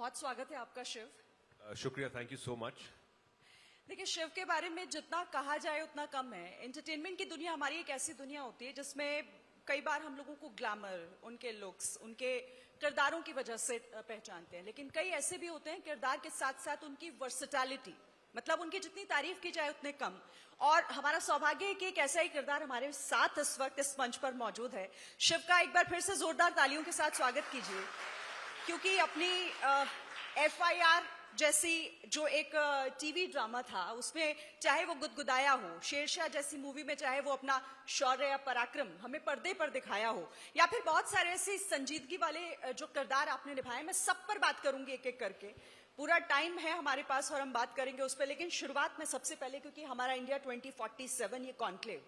बहुत स्वागत है आपका शिव। शुक्रिया, थैंक यू सो मच। देखिए, शिव के बारे में जितना कहा जाए उतना कम है। एंटरटेनमेंट की दुनिया हमारी एक ऐसी दुनिया होती है जिसमें कई बार हम लोगों को ग्लैमर, उनके लुक्स, उनके किरदारों की वजह से पहचानते हैं, लेकिन कई ऐसे भी होते हैं किरदार के साथ साथ उनकी वर्सेटैलिटी, मतलब उनकी जितनी तारीफ की जाए उतने कम। और हमारा सौभाग्य है कि एक ऐसा ही किरदार हमारे साथ इस वक्त इस मंच पर मौजूद है। शिव का एक बार फिर से जोरदार तालियों के साथ स्वागत कीजिए, क्योंकि अपनी FIR जैसी जो एक टीवी ड्रामा था उसमें चाहे वो गुदगुदाया हो, शेरशाह जैसी मूवी में चाहे वो अपना शौर्य या पराक्रम हमें पर्दे पर दिखाया हो, या फिर बहुत सारे ऐसे संजीदगी वाले जो किरदार आपने निभाए, मैं सब पर बात करूंगी एक एक करके। पूरा टाइम है हमारे पास और हम बात करेंगे उस पर, लेकिन शुरुआत में सबसे पहले, क्योंकि हमारा इंडिया 2047 ये कॉन्क्लेव,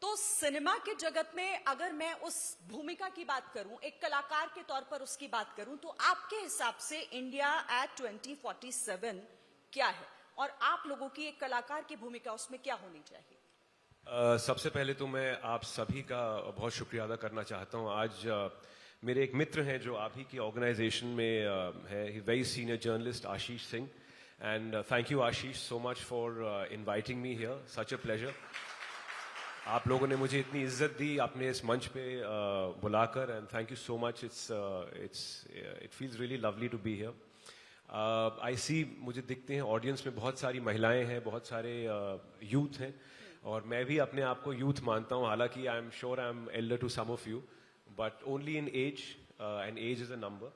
तो सिनेमा के जगत में अगर मैं उस भूमिका की बात करूं, एक कलाकार के तौर पर उसकी बात करूं, तो आपके हिसाब से इंडिया एट 2047 क्या है और आप लोगों की एक कलाकार की भूमिका उसमें क्या होनी चाहिए? सबसे पहले तो मैं आप सभी का बहुत शुक्रिया अदा करना चाहता हूं। आज मेरे एक मित्र हैं जो आप ही की ऑर्गेनाइजेशन में है, very senior journalist Ashish Singh, and thank you Ashish so much for inviting me here, such a pleasure. आप लोगों ने मुझे इतनी इज्जत दी आपने इस मंच पे बुलाकर, and thank you so much. It feels really lovely to be here. I see, मुझे दिखते हैं ऑडियंस में बहुत सारी महिलाएं हैं, बहुत सारे यूथ हैं, और मैं भी अपने आप को यूथ मानता हूं, हालांकि I am sure I am elder to some of you, but only in age, and age is a number.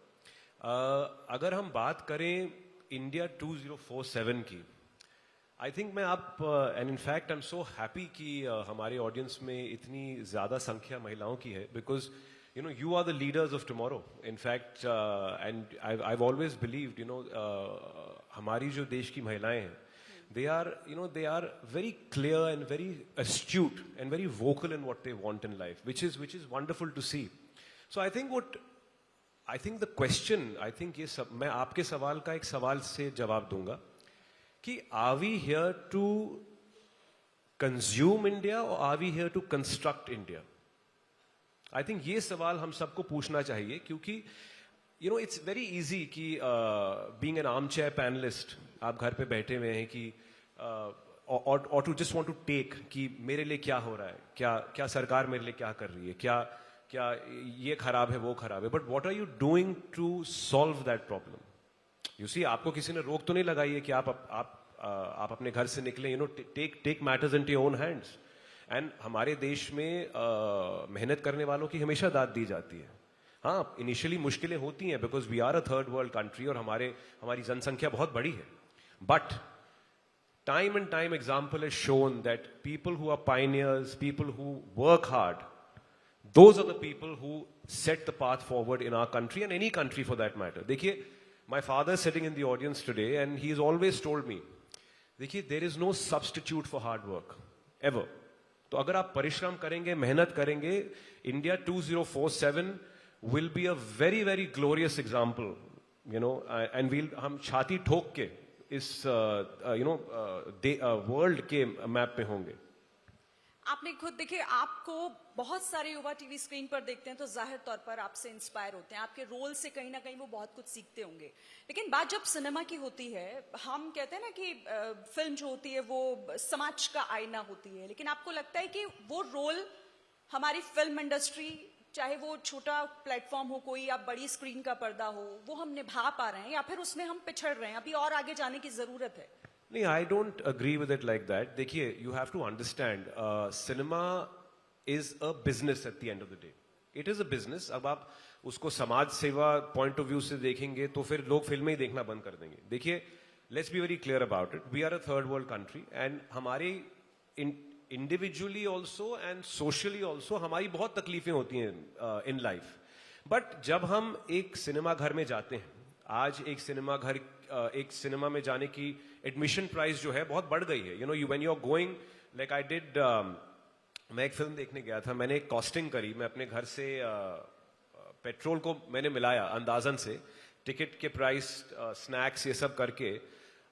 अगर हम बात करें इंडिया 2047 की, आई थिंक मैं आप and in fact I am so happy कि हमारे ऑडियंस में इतनी ज़्यादा संख्या महिलाओं की है, because you know you are the leaders of tomorrow. In fact and I always believed, you know, हमारी जो देश की महिलाएं हैं, they are very clear and very astute and very vocal in what they want in life, which is wonderful to see. So I think the question, I think ये सब मैं आपके सवाल का एक सवाल से जवाब दूंगा कि are we here to consume India or are we here to construct India? I think ये सवाल हम सबको पूछना चाहिए, क्योंकि you know it's very easy कि being an armchair panelist, आप घर पे बैठे हुए हैं कि or to just want to take कि मेरे लिए क्या हो रहा है, क्या सरकार मेरे लिए क्या कर रही है, क्या ये खराब है वो खराब है, but what are you doing to solve that problem? You see, आपको किसी ने रोक तो नहीं लगाई है कि आप अपने घर से निकले, you know, take matters into your own hands. And हमारे देश में मेहनत करने वालों की हमेशा दाद दी जाती है। हाँ, इनिशियली मुश्किलें होती हैं because we are a third world country और हमारी जनसंख्या बहुत बड़ी है, but time and time example has shown that people who are pioneers, people who work hard, those are the people who set the path forward in our country and any country for that matter. देखिए, my father is sitting in the audience today and he has always told me, देखिए, there is no substitute for hard work ever. तो अगर आप परिश्रम करेंगे, मेहनत करेंगे, India 2047 will be a very very glorious example, you know, and हम छाती ठोक के इस वर्ल्ड के मैप पे होंगे। आपने खुद देखिए, आपको बहुत सारे युवा टीवी स्क्रीन पर देखते हैं तो जाहिर तौर पर आपसे इंस्पायर होते हैं, आपके रोल से कहीं ना कहीं वो बहुत कुछ सीखते होंगे। लेकिन बात जब सिनेमा की होती है, हम कहते हैं ना कि फिल्म जो होती है वो समाज का आईना होती है, लेकिन आपको लगता है कि वो रोल हमारी फिल्म इंडस्ट्री, चाहे वो छोटा प्लेटफॉर्म हो कोई या बड़ी स्क्रीन का पर्दा हो, वो हम निभा पा रहे हैं या फिर उसमें हम पिछड़ रहे हैं, अभी और आगे जाने की जरूरत है? नहीं, I don't agree with it like that. देखिए, you have to understand, cinema is a business at the end of the day. It is a business. अब आप उसको समाज सेवा पॉइंट ऑफ व्यू से देखेंगे तो फिर लोग फिल्में ही देखना बंद कर देंगे। देखिए, let's be very clear about it, we are a third world country and हमारी individually also and socially also हमारी बहुत तकलीफें होती हैं इन लाइफ, बट जब हम एक सिनेमा घर में जाते हैं, आज एक सिनेमा में जाने की एडमिशन प्राइस जो है बहुत बढ़ गई है। You know, when you are going, like I did, मैं एक फिल्म देखने गया था, मैंने एक कॉस्टिंग करी, मैं अपने घर से पेट्रोल को मैंने मिलाया अंदाजन से, टिकट के प्राइस, स्नैक्स, ये सब करके,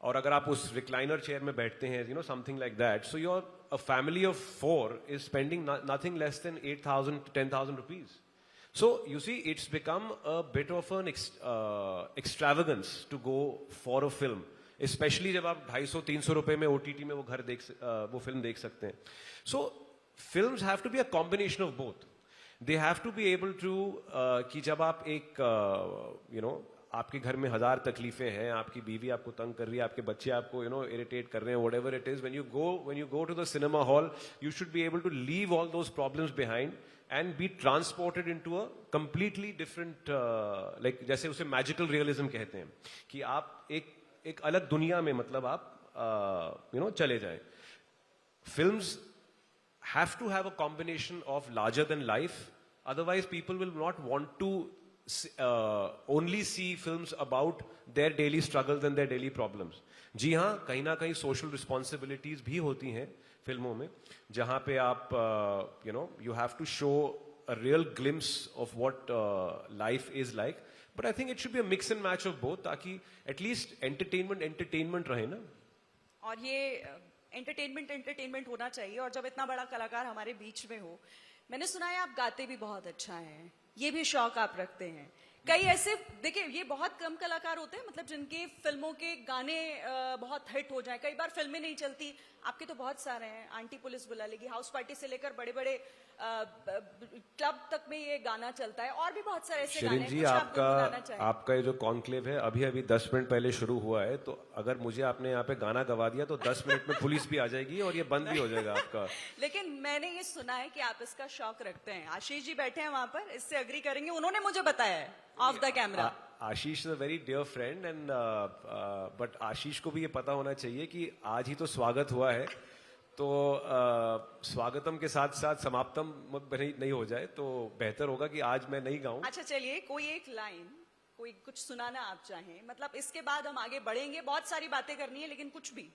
और अगर आप उस रिक्लाइनर चेयर में बैठते हैं, you no, something like that, so your a family of 4 is spending nothing less than 8,000 to 10,000 rupees. So you see, it's become a bit of an extravagance to go for a film, especially जब आप 250-300 रुपए में OTT में वो film देख सकते हैं. So films have to be a combination of both. They have to be able to कि जब आप एक आपके घर में 1000 तकलीफें हैं, आपकी बीवी आपको तंग कर रही है, आपके बच्चे आपको इरिटेट कर रहे हैं, whatever it is, when you go to the cinema hall, you should be able to leave all those problems behind and be transported into a completely different like जैसे उसे magical realism कहते हैं कि आप एक अलग दुनिया में मतलब आप चले जाएं. Films have to have a combination of larger than life, otherwise people will not want to only see films about their daily struggles and their daily problems. जी हाँ, कहीं ना कहीं social responsibilities भी होती हैं फिल्मों में, जहाँ पे आप you have to show a real glimpse of what life is like, but I think it should be a mix and match of both, ताकि at least entertainment रहे ना. और ये एंटरटेनमेंट होना चाहिए. और जब इतना बड़ा कलाकार हमारे बीच में हो, मैंने सुना है आप गाते भी बहुत अच्छा हैं, ये भी शौक आप रखते हैं. कई ऐसे देखिए, ये बहुत कम कलाकार होते हैं मतलब जिनके फिल्मों के गाने बहुत हिट हो जाएं. कई बार फिल्में नहीं चलती, आपके तो बहुत सारे हैं. आंटी पुलिस बुला लेगी, हाउस पार्टी से लेकर बड़े बड़े क्लब तक में ये गाना चलता है, और भी बहुत सारे ऐसे गाने हैं. जी, आपका ये जो कॉन्क्लेव है अभी 10 मिनट पहले शुरू हुआ है, तो अगर मुझे आपने यहाँ पे गाना गवा दिया तो 10 मिनट में पुलिस भी आ जाएगी और ये बंद भी हो जाएगा आपका. लेकिन मैंने ये सुना है कि आप इसका शौक रखते हैं. आशीष जी बैठे हैं वहां पर, इससे अग्री करेंगे, उन्होंने मुझे बताया है off the camera. Ashish is a very dear friend and but Ashish को भी ये पता होना चाहिए कि आज ही तो स्वागत हुआ है, तो स्वागतम के साथ साथ समाप्तम नहीं हो जाए, तो बेहतर होगा कि आज मैं नहीं गाऊं. अच्छा चलिए, कोई एक लाइन, कोई कुछ सुनाना आप चाहें, मतलब इसके बाद हम आगे बढ़ेंगे. बहुत सारी बातें करनी है, लेकिन कुछ भी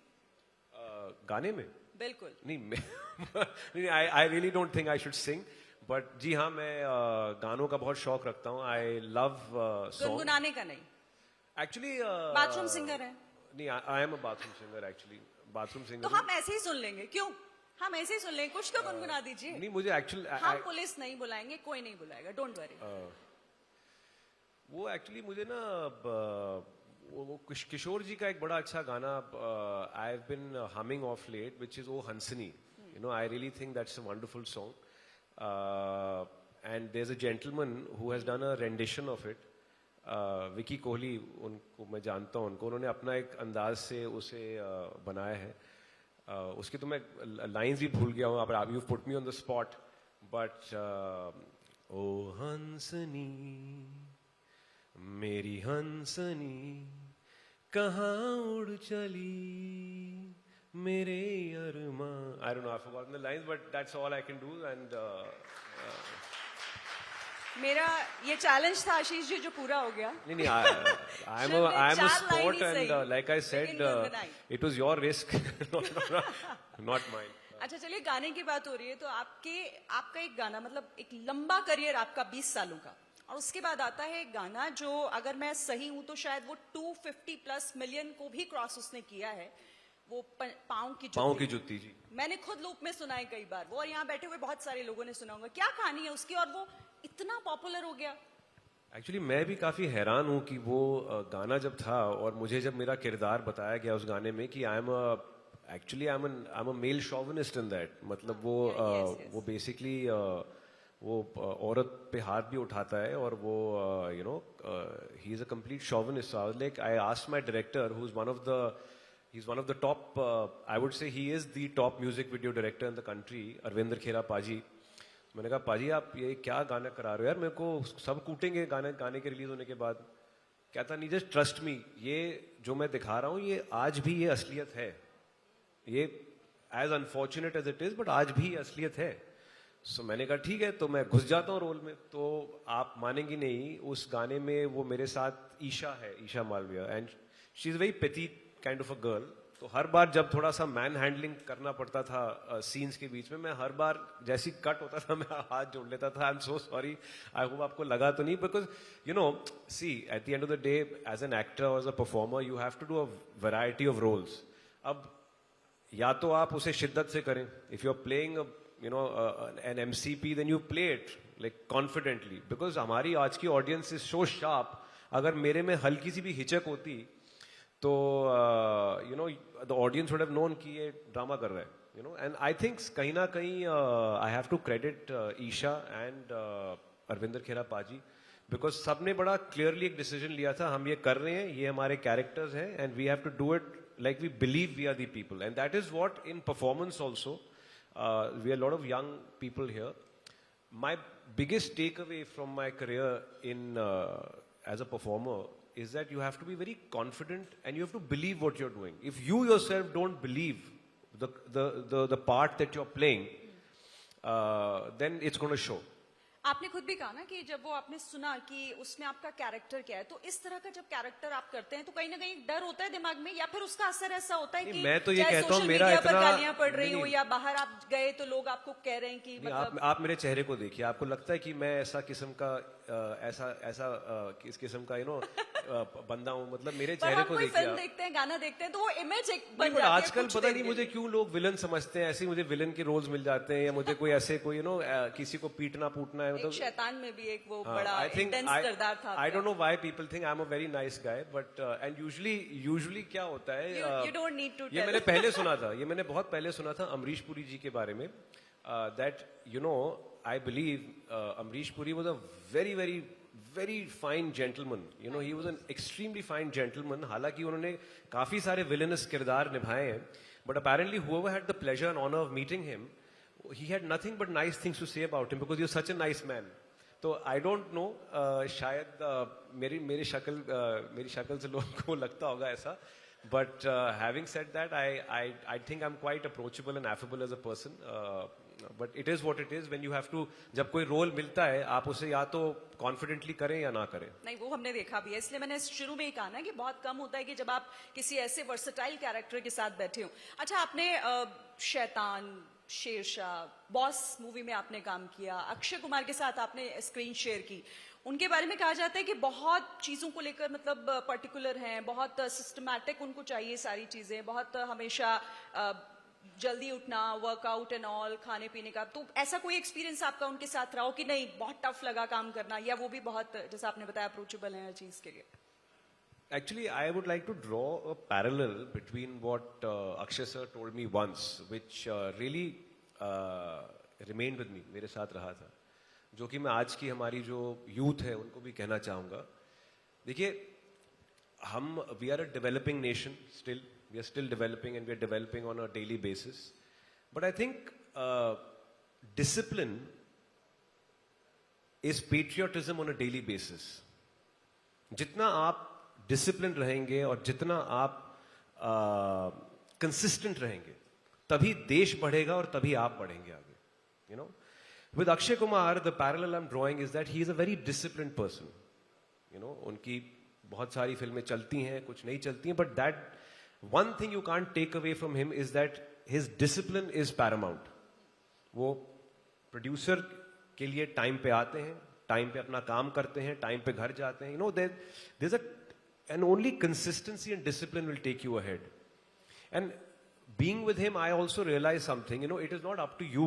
गाने में. बिल्कुल नहीं, I really don't think I should sing, but जी हाँ, मैं गानों का बहुत शौक रखता हूँ. I love song. गुनगुनाने का नहीं, एक्चुअली बाथरूम सिंगर है. नहीं, आई am a bathroom singer actually. Bathroom singer तो हम ऐसे ही सुन लेंगे. क्यों, हम ऐसे ही सुन लेंगे, कुछ तो गुनगुना दीजिए. नहीं, मुझे एक्चुअली हम पुलिस नहीं बुलाएंगे, कोई नहीं बुलाएगा, डोंट वरी. वो एक्चुअली मुझे ना वो किशोर जी का एक बड़ा अच्छा गाना I have been humming of late, which is O Hansini. I really think that's a wonderful song. And there's a gentleman who has done a rendition of it. Vicky Kohli, उनको मैं जानता हूँ, उन्होंने अपना एक अंदाज से उसे बनाया है. उसकी तो मैं लाइंस भी भूल गया हूँ. अब you put me on the spot, but O Hansini मेरी हंसनी कहाँ उड़ चली मेरे अरमा. I don't know, I've forgotten the lines, but that's all I can do. And मेरा ये चैलेंज था आशीष जी, जो पूरा हो गया. नहीं, I'm a sport, and like I said, it was your risk, not mine. अच्छा चलिए, गाने की बात हो रही है, तो आपका एक गाना, मतलब एक लंबा करियर आपका 20 सालों का, और उसके बाद आता है एक गाना जो, अगर मैं सही हूं तो शायद वो 250+ मिलियन को भी क्रॉस उसने किया है. वो पाँव की जुत्ती जी. मैंने खुद लूप में सुना है कई बार वो, और यहाँ बैठे हुए बहुत सारे लोगों ने सुना होगा. क्या कहानी है उसकी, और वो इतना पॉपुलर हो गया? एक्चुअली मैं भी काफी हैरान हूँ कि वो गाना जब था, और मुझे जब मेरा किरदार बताया गया उस गाने में कि I am a male chauvinist in that. मतलब वो बेसिकली वो औरत पे हाथ भी उठाता है, और वो he is a complete chauvinist. Like I asked my director, who is he's one of the top, I would say he is the top music video director in the country, Arvinder Khera Paji. मैंने कहा, पाजी आप ये क्या गाना करा रहे हो यार, मेरे को सब कूटेंगे गाने के रिलीज होने के बाद. कहता नहीं, जस्ट ट्रस्ट मी, ये जो मैं दिखा रहा हूँ ये आज भी ये असलियत है. ये as unfortunate as it is, but आज भी असलियत है. सो मैंने कहा ठीक है, तो मैं घुस जाता हूँ रोल में. तो आप मानेंगी नहीं, उस गाने में वो मेरे साथ ईशा है, Isha Malviya, and she is very petite kind of a girl. तो हर बार जब थोड़ा सा मैन हैंडलिंग करना पड़ता था सीन्स के बीच में, मैं हर बार जैसी कट होता था मैं हाथ जोड़ लेता था. I am so sorry, I hope आपको लगा तो नहीं, because see at the end of the day as an actor और as a performer you have to do a variety of roles. अब या तो आप उसे शिद्दत से करें, if you are playing an MCP, then you play it like confidently, because हमारी आज की audience is so sharp. अगर मेरे में हल्की सी भी हिचक होती तो you know the audience would have known कि ये ड्रामा कर रहा है, you know. And I think कहीं ना कहीं I have to credit Isha and Arvinder खेरा पाजी, बिकॉज सबने बड़ा क्लियरली एक डिसीजन लिया था, हम ये कर रहे हैं, ये हमारे कैरेक्टर्स हैं, and we have to do it like we believe we are the people, and that is what in performance also we are lot of young people here. My biggest take away from my career in as a performer is that you have to be very confident and you have to believe what you're doing. If you yourself don't believe the part that you're playing, then it's going to show. आपने खुद भी कहा ना कि जब वो आपने सुना कि उसमें आपका कैरेक्टर क्या है, तो इस तरह का जब कैरेक्टर आप करते हैं तो कहीं ना कहीं डर होता है दिमाग में, या फिर उसका असर ऐसा होता है कि मैं तो ये चाहे कहता हूं सोशल मेरा मीडिया पर इतना गालियां पड़ रही हो या बाहर आप गए तो लोग आपको कह रहे हैं कि मतलब आप मेरे चेहरे को देखिए, आपको लगता है कि मैं ऐसा किस्म का इस किस्म का बंदा हूँ? मतलब मेरे चेहरे को देखिए, फिल्म देखते हैं, गाना देखते हैं तो वो इमेज एक बन बट जाती है आजकल कुछ पता देर नहीं के मुझे लिए। क्यों लोग विलन समझते हैं, ऐसे मुझे विलन के रोल्स मिल जाते हैं, या मुझे कोई ऐसे कोई किसी को पीटना पूटना है, एक शैतान में भी एक वो बड़ा I think इंटेंस किरदार था I don't know why people think I'm a very nice guy, but and usually क्या होता है, you don't need to ये tell. मैंने पहले सुना था, ये मैंने बहुत पहले सुना था अमरीश पुरी जी के बारे में, that you know I believe Amrish Puri was a very fine gentleman, you know, he was an extremely fine gentleman. हालांकि उन्होंने काफी सारे villainous किरदार निभाए हैं, but apparently whoever had the pleasure and honor of meeting him, he had nothing but nice things to say about him because he was such a nice man. तो I don't know, शायद मेरी शक्ल से लोगों को लगता होगा ऐसा, but having said that I think I am quite approachable and affable as a person, but it is what it is. When you have to, जब कोई रोल मिलता है आप उसे या तो कॉन्फिडेंटली करें या ना करें. नहीं, वो हमने देखा भी है, इसलिए मैंने शुरू में ही कहा ना कि बहुत कम होता है कि जब आप किसी ऐसे वर्सेटाइल कैरेक्टर के साथ बैठे हो. अच्छा, आपने शैतान, शेरशाह, बॉस मूवी में आपने काम किया, अक्षय कुमार के साथ आपने स्क्रीन शेयर की. उनके बारे में कहा जाता है कि बहुत चीजों को लेकर मतलब पर्टिकुलर हैं, बहुत सिस्टमैटिक उनको चाहिए सारी चीजें, बहुत हमेशा जल्दी उठना, वर्कआउट एंड ऑल, खाने पीने का. तो ऐसा कोई एक्सपीरियंस आपका उनके साथ रहा हो कि नहीं बहुत टफ लगा काम करना, या वो भी बहुत जैसा आपने बताया अप्रोचेबल है हर चीज के लिए? Actually, I would like to draw a parallel between what Akshay sir told me once, which really remained with me, मेरे साथ रहा था, जो कि मैं आज की हमारी जो यूथ है उनको भी कहना चाहूँगा. देखिए, we are a developing nation still, we are still developing and we are developing on a daily basis. But I think discipline is patriotism on a daily basis. जितना आप डिसिप्लिन रहेंगे और जितना आप कंसिस्टेंट रहेंगे, तभी देश बढ़ेगा और तभी आप बढ़ेंगे आगे. You know, with Akshay Kumar the parallel I am drawing is that he is a very disciplined person. You know, उनकी बहुत सारी फिल्में चलती हैं, कुछ नहीं चलती हैं, but that one thing you can't take away from him is that his discipline is paramount. वो प्रोड्यूसर के लिए टाइम पे आते हैं, टाइम पे अपना काम करते हैं, टाइम पे घर जाते हैं. You know, there is and only consistency and discipline will take you ahead. And being with him, I also realized something. You know, it is not up to you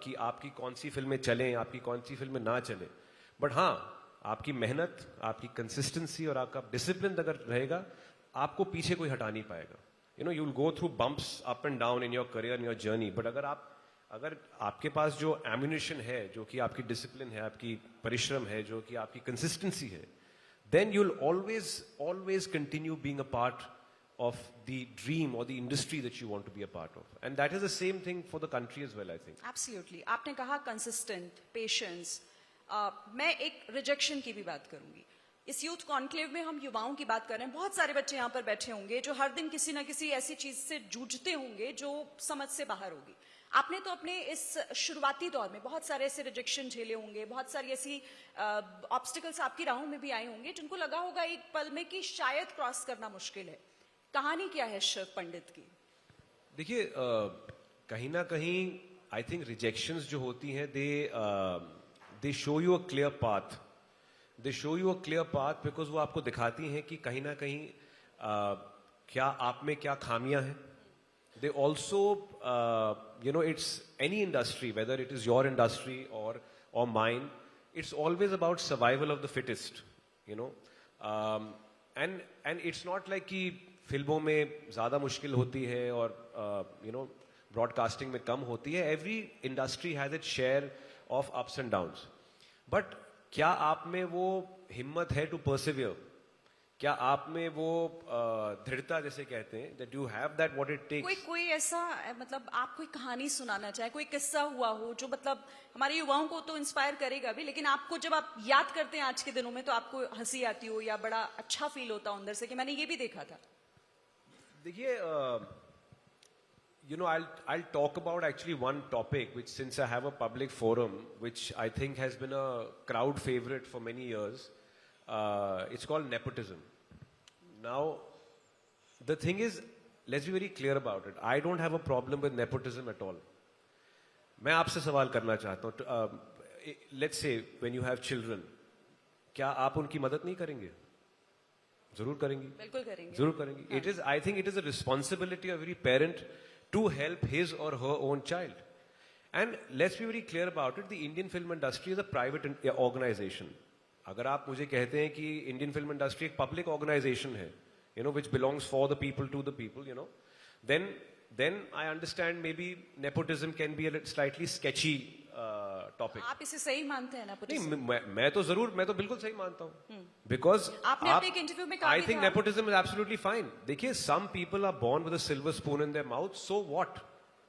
कि आपकी कौन सी फिल्में चलें, आपकी कौन सी फिल्में ना चलें. But हाँ, आपकी मेहनत, आपकी consistency और आपका discipline अगर रहेगा, आपको पीछे कोई हटा नहीं पाएगा. You know, you will go through bumps up and down in your career, in your journey. But अगर आपके पास जो ammunition है, जो कि आपकी discipline है, आपकी परिश्रम है, जो कि आपकी consistency है, then you'll always continue being a part of the dream or the industry that you want to be a part of. And that is the same thing for the country as well, I think. Absolutely. आपने कहा consistent, patience. मैं एक rejection की भी बात करूंगी. इस youth conclave में हम युवाओं की बात कर रहे हैं. बहुत सारे बच्चे यहाँ पर बैठे होंगे जो हर दिन किसी ना किसी ऐसी चीज से जूझते होंगे जो समझ से बाहर होगी. आपने तो अपने इस शुरुआती दौर में बहुत सारे ऐसे रिजेक्शन झेले होंगे, बहुत सारी ऐसी ऑब्स्टिकल्स आपकी राहों में भी आए होंगे जिनको लगा होगा एक पल में कि शायद क्रॉस करना मुश्किल है. कहानी क्या है शर्व पंडित की? देखिए, कहीं ना कहीं आई थिंक रिजेक्शंस जो होती हैं दे show you a clear path. They show you a clear path because वो आपको दिखाती हैं कि कहीं ना कहीं क्या आप में क्या खामियां हैं. They also, you know, it's any industry, whether it is your industry or mine, it's always about survival of the fittest, you know. And it's not like कि फिल्मों में ज़्यादा मुश्किल होती है और you know broadcasting में कम होती है. Every industry has its share of ups and downs. But क्या आप में वो हिम्मत है to persevere? क्या आप में वो दृढ़ता जैसे कहते हैं that you have that what it takes? कोई ऐसा मतलब आप कोई कहानी सुनाना चाहे, कोई किस्सा हुआ हो जो मतलब हमारे युवाओं को तो इंस्पायर करेगा भी, लेकिन आपको जब आप याद करते हैं आज के दिनों में तो आपको हंसी आती हो या बड़ा अच्छा फील होता हो अंदर से कि मैंने ये भी देखा था. देखिए, you know, I'll talk about actually one topic which, since I have a public forum, which I think has been a crowd favorite for many years. It's called nepotism. Now, the thing is, let's be very clear about it. I don't have a problem with nepotism at all. मैं आपसे सवाल करना चाहता हूँ. Let's say when you have children, क्या आप उनकी मदद नहीं करेंगे? जरूर करेंगे. बिल्कुल करेंगे. जरूर करेंगे. It is, I think it is a responsibility of every parent to help his or her own child. And let's be very clear about it. The Indian film industry is a private organization. अगर आप मुझे कहते हैं कि Indian film industry एक public organisation है, you know, which belongs for the people to the people, you know, then I understand maybe nepotism can be a slightly sketchy topic. आप इसे सही मानते हैं ना? नहीं, मैं तो बिल्कुल सही मानता हूँ. Because आपने अपने एक इंटरव्यू में कहा I think nepotism is absolutely fine. देखिए, some people are born with a silver spoon in their mouth, so what?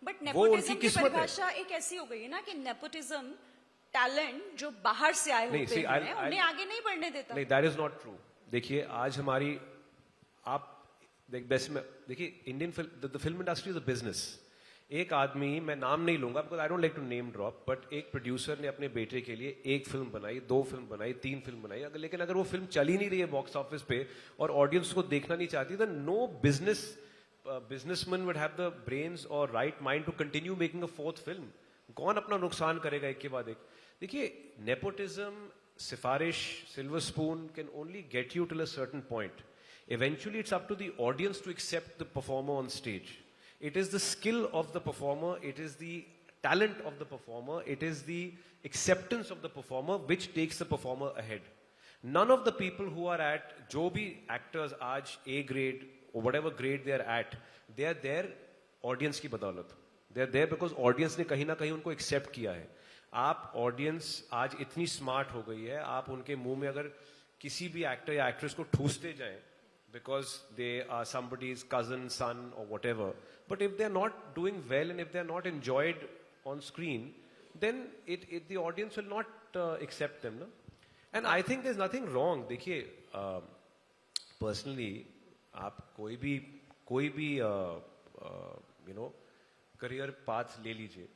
But nepotism की परिभाषा एक ऐसी हो गई है ना कि नेपोटिज्म टैलेंट जो बाहर से आए होते हैं उन्हें आगे नहीं बढ़ने देता. नहीं, that is not true. देखिए, आज हमारी देखिए, Indian film industry is a business. एक आदमी, मैं नाम नहीं लूंगा because I don't like to name drop, but एक प्रोड्यूसर ने अपने बेटे के लिए एक फिल्म बनाई, 2 फिल्म बनाई, 3 फिल्म बनाई, लेकिन अगर वो फिल्म चली नहीं रही है बॉक्स ऑफिस पे और ऑडियंस को देखना नहीं चाहती, तो no businessman would have the brains और right mind to continue making a 4th film. कौन अपना नुकसान करेगा एक के बाद एक? देखिए, नेपोटिज्म, सिफारिश, silver spoon can only get you till a certain point. Eventually, it's up to the audience to accept the performer on stage. It is the skill of the performer, it is the talent of the performer, it is the acceptance of the performer which takes the performer ahead. None of the people who are at, जो भी actors आज A grade or whatever grade they are at, they are there audience की बदौलत. They are there because audience ने कहीं ना कहीं उनको accept किया है. आप audience आज इतनी smart हो गई है, आप उनके मुंह में अगर किसी भी actor या actress को ठूसते जाएं because they are somebody's cousin, son or whatever, but if they're not doing well and if they're not enjoyed on screen, then the audience will not accept them, no? And I think there's nothing wrong. देखिए, personally, आप कोई भी you know career path ले लीजिए.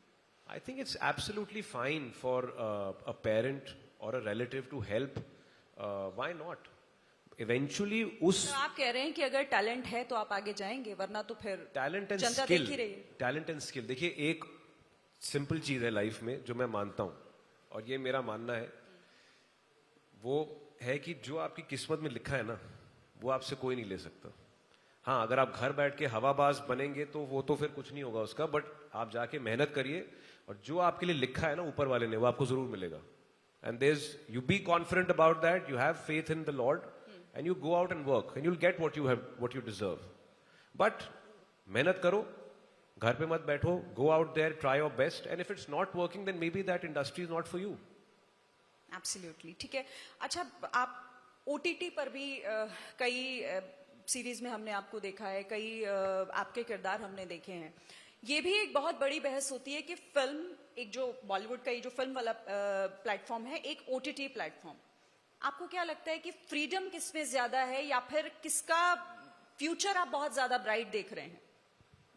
I think it's absolutely fine for a parent or a relative to help. Why not? Eventually उस तो आप कह रहे हैं कि अगर टैलेंट है तो आप आगे जाएंगे, वरना तो फिर टैलेंट एंड जनता स्किल, देख ही रही है. Talent and skill. देखिए, एक सिंपल चीज है लाइफ में जो मैं मानता हूं, और ये मेरा मानना है, वो है कि जो आपकी किस्मत में लिखा है ना, वो आपसे कोई नहीं ले सकता. हाँ, अगर आप घर बैठ के हवाबाज बनेंगे तो वो तो फिर कुछ नहीं होगा उसका, बट आप जाके मेहनत करिए और जो आपके लिए लिखा है ना ऊपर वाले ने, वो आपको जरूर मिलेगा. And you be confident about that, you have faith in the Lord, and you go out and work, and you'll get what you deserve. But मेहनत करो, घर पे मत बैठो, go out there, try your best, and if it's not working, then maybe that industry is not for you. Absolutely. ठीक है. अच्छा, आप OTT पर भी कई सीरीज में हमने आपको देखा है, कई आपके किरदार हमने देखे हैं. ये भी एक बहुत बड़ी बहस होती है कि फिल्म, एक जो बॉलीवुड का ये जो फिल्म वाला प्लेटफॉर्म है, एक OTT प्लेटफॉर्म. आपको क्या लगता है कि फ्रीडम किसमें ज्यादा है या फिर किसका फ्यूचर आप बहुत ज्यादा ब्राइट देख रहे हैं?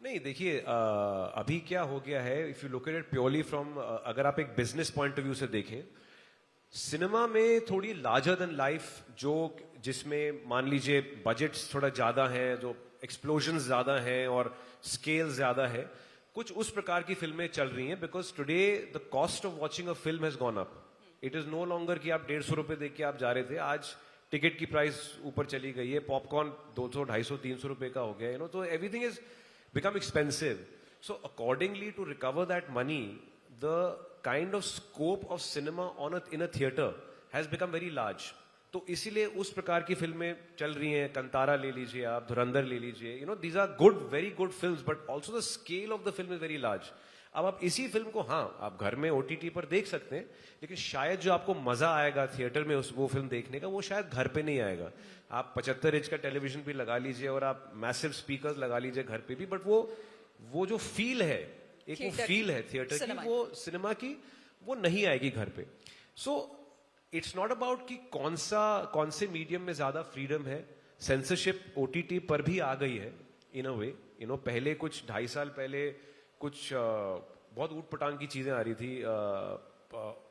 नहीं, देखिए, अभी क्या हो गया है, if you look at it purely from, अगर आप एक बिजनेस पॉइंट ऑफ व्यू से देखें, सिनेमा में थोड़ी लार्जर देन लाइफ, जो जिसमें मान लीजिए बजट्स थोड़ा ज्यादा हैं, जो एक्सप्लोजन ज्यादा हैं और स्केल ज्यादा है, कुछ उस प्रकार की फिल्में चल रही हैं. Because today the cost of watching a film has gone up. It is no longer कि आप 150 रुपए देख के आप जा रहे थे. आज टिकट की प्राइस ऊपर चली गई है, पॉपकॉर्न 200, 250, 300 रुपए का हो गया, यू नो. तो everything is become expensive. So accordingly, to recover that money, the kind of scope of cinema in a theater has become very large. तो इसीलिए उस प्रकार की फिल्में चल रही हैं. कंतारा ले लीजिए आप, धुरंधर ले लीजिए. You know, these are good, very good films, but also the scale of the film is very large. अब आप इसी फिल्म को, हाँ, आप घर में OTT पर देख सकते हैं, लेकिन शायद जो आपको मजा आएगा थिएटर में वो फिल्म देखने का, वो शायद घर पे नहीं आएगा. आप 75 इंच का टेलीविजन भी लगा लीजिए और आप मैसिव स्पीकर्स लगा लीजिए घर पे भी, बट वो जो फील है, एक वो फील है थिएटर की, वो सिनेमा की, वो नहीं आएगी घर पे. सो इट्स नॉट अबाउट कि कौन से मीडियम में ज्यादा फ्रीडम है. सेंसरशिप OTT पर भी आ गई है इन अ वे. यू नो, पहले कुछ 2.5 साल पहले कुछ बहुत ऊट पटांग की चीजें आ रही थी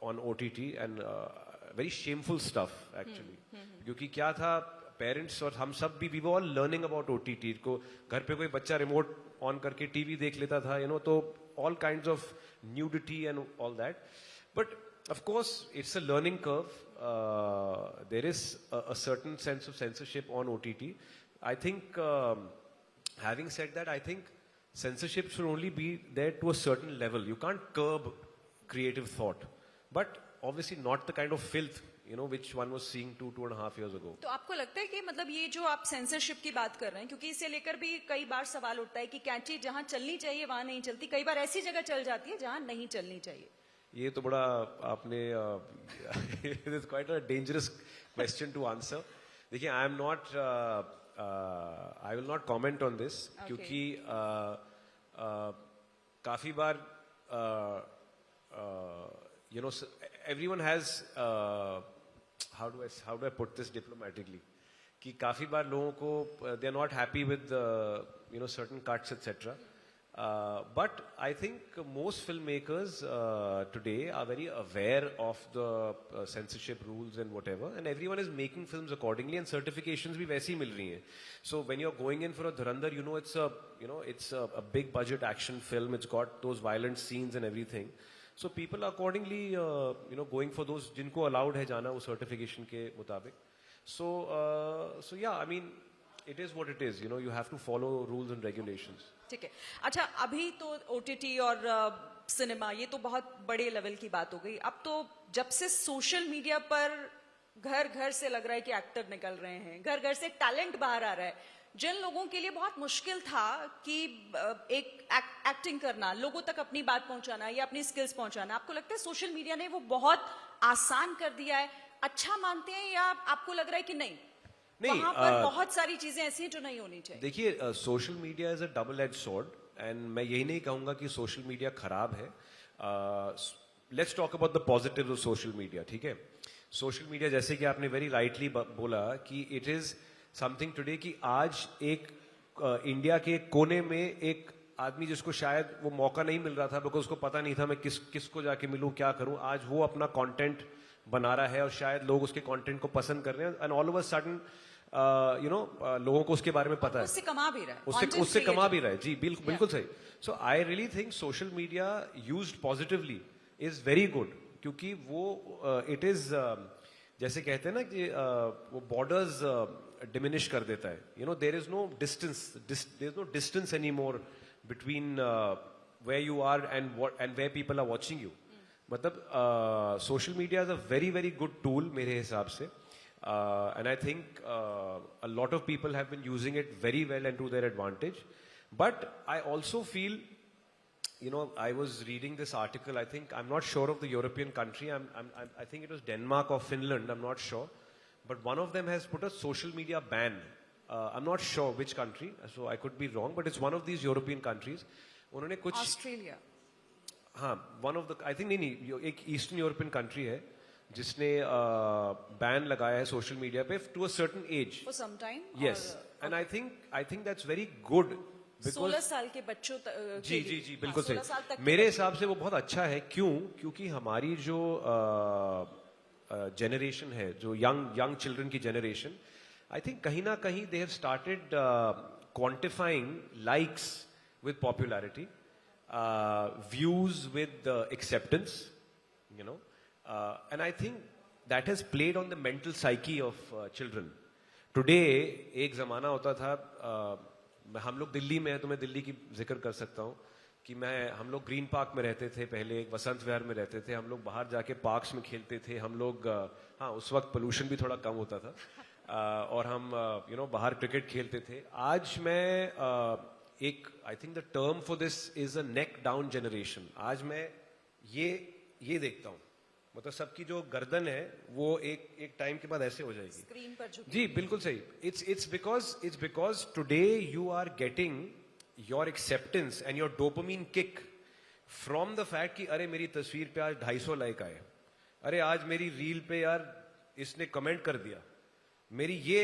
on OTT and very shameful stuff actually. क्योंकि क्या था, पेरेंट्स और हम सब भी we were all learning about OTT को. घर पे कोई बच्चा रिमोट ऑन करके टीवी देख लेता था, यू नो, तो all kinds of nudity and all that. But of course, it's a learning curve. There is a certain sense of censorship on OTT. I think, having said that, I think censorship should only be there to a certain level. You can't curb creative thought, but obviously not the kind of filth, you know, which one was seeing 2.5 years ago. तो आपको लगता है कि मतलब ये जो आप censorship की बात कर रहे हैं, क्योंकि इसे लेकर भी कई बार सवाल उठता है कि क्या चीज जहां चलनी चाहिए वहां नहीं चलती, कई बार ऐसी जगह चल जाती है जहां नहीं चलनी चाहिए. ये तो बड़ा आपने it is quite a dangerous question to answer. देखिए, I am not I will not comment on this. Okay. क्योंकि काफी बार you know, everyone has how do I put this diplomatically, कि काफी बार लोगों को they are not happy with you know, certain cuts etc. But I think most filmmakers today are very aware of the censorship rules and whatever, and everyone is making films accordingly, and certifications भी वैसी मिल रही हैं. So when you're going in for a Dhurandhar, you know, it's a big budget action film. It's got those violent scenes and everything. So people are accordingly you know, going for those जिनको allowed है जाना वो certification के मुताबिक. So yeah, I mean, it is what it is. You know, you have to follow rules and regulations. ठीक है. अच्छा, अभी तो OTT और सिनेमा ये तो बहुत बड़े लेवल की बात हो गई. अब तो जब से सोशल मीडिया पर घर घर से लग रहा है कि एक्टर निकल रहे हैं, घर घर से टैलेंट बाहर आ रहा है, जिन लोगों के लिए बहुत मुश्किल था कि एक एक्टिंग करना, लोगों तक अपनी बात पहुंचाना या अपनी स्किल्स पहुंचाना, आपको लगता है सोशल मीडिया ने वो बहुत आसान कर दिया है? अच्छा मानते हैं या आपको लग रहा है कि नहीं, वहां पर बहुत सारी चीजें ऐसी हैं जो नहीं होनी चाहिए? देखिए, social media is a double edge sword, and मैं यही नहीं कहूंगा कि सोशल मीडिया खराब है. Let's talk about the positive of social media. ठीक है, सोशल मीडिया जैसे कि आपने वेरी राइटली बोला कि इट इज समथिंग टुडे, कि आज एक इंडिया के कोने में एक आदमी जिसको शायद वो मौका नहीं मिल रहा था, बिकॉज उसको पता नहीं था मैं किसको जाके मिलूं, क्या करूं, आज वो अपना कंटेंट बना रहा है और शायद लोग उसके कंटेंट को पसंद कर रहे हैं, and all over sudden you know, लोगों को उसके बारे में पता है, उससे कमा भी रहा है, उससे कमा भी रहा है. जी बिल्कुल सही. So I really think social media used positively is very good, क्योंकि वो इट इज जैसे कहते हैं ना कि वो बॉर्डर्स डिमिनिश कर देता है. You know, there is no distance any more between where you are and where people are watching you. मतलब social media is a very very good tool मेरे हिसाब से. And I think a lot of people have been using it very well and to their advantage. But I also feel, you know, I was reading this article. I think, I'm not sure of the European country. I think it was Denmark or Finland. I'm not sure. But one of them has put a social media ban. I'm not sure which country, so I could be wrong. But it's one of these European countries. उन्होंने कुछ Australia, हाँ, one of the, I think नहीं, एक eastern European country है जिसने ban लगाया है social media पे to a certain age, for some time. Yes, and I think that's very good. 16 साल के बच्चों जी बिल्कुल सही. 16 साल तक मेरे हिसाब से वो बहुत अच्छा है. क्योंकि हमारी जो जनरेशन है, जो यंग चिल्ड्रन की जनरेशन, आई थिंक कहीं ना कहीं they have started quantifying likes with popularity, views with acceptance, you know, and I think that has played on the mental psyche of children. Today, एक जमाना होता था, हम लोग दिल्ली में हैं तो मैं दिल्ली की जिक्र कर सकता हूँ, कि हम लोग ग्रीन पार्क में रहते थे पहले, एक वसंत विहार में रहते थे, हम लोग बाहर जाके पार्क्स में खेलते थे, हम लोग हाँ उस वक्त पोल्यूशन भी थोड़ा कम होता था, और हम बाहर क्रिकेट खेलते थे। आज मैं एक I think the term for this is a neck down generation. आज मैं ये देखता हूँ, मतलब सबकी जो गर्दन है वो एक टाइम के बाद ऐसे हो जाएगी स्क्रीन पर झुकी। जी बिल्कुल सही। It's because today you are getting your acceptance and your dopamine kick from the fact कि अरे मेरी तस्वीर पे आज 250 लाइक आए, अरे आज मेरी रील पे यार इसने कमेंट कर दिया, मेरी ये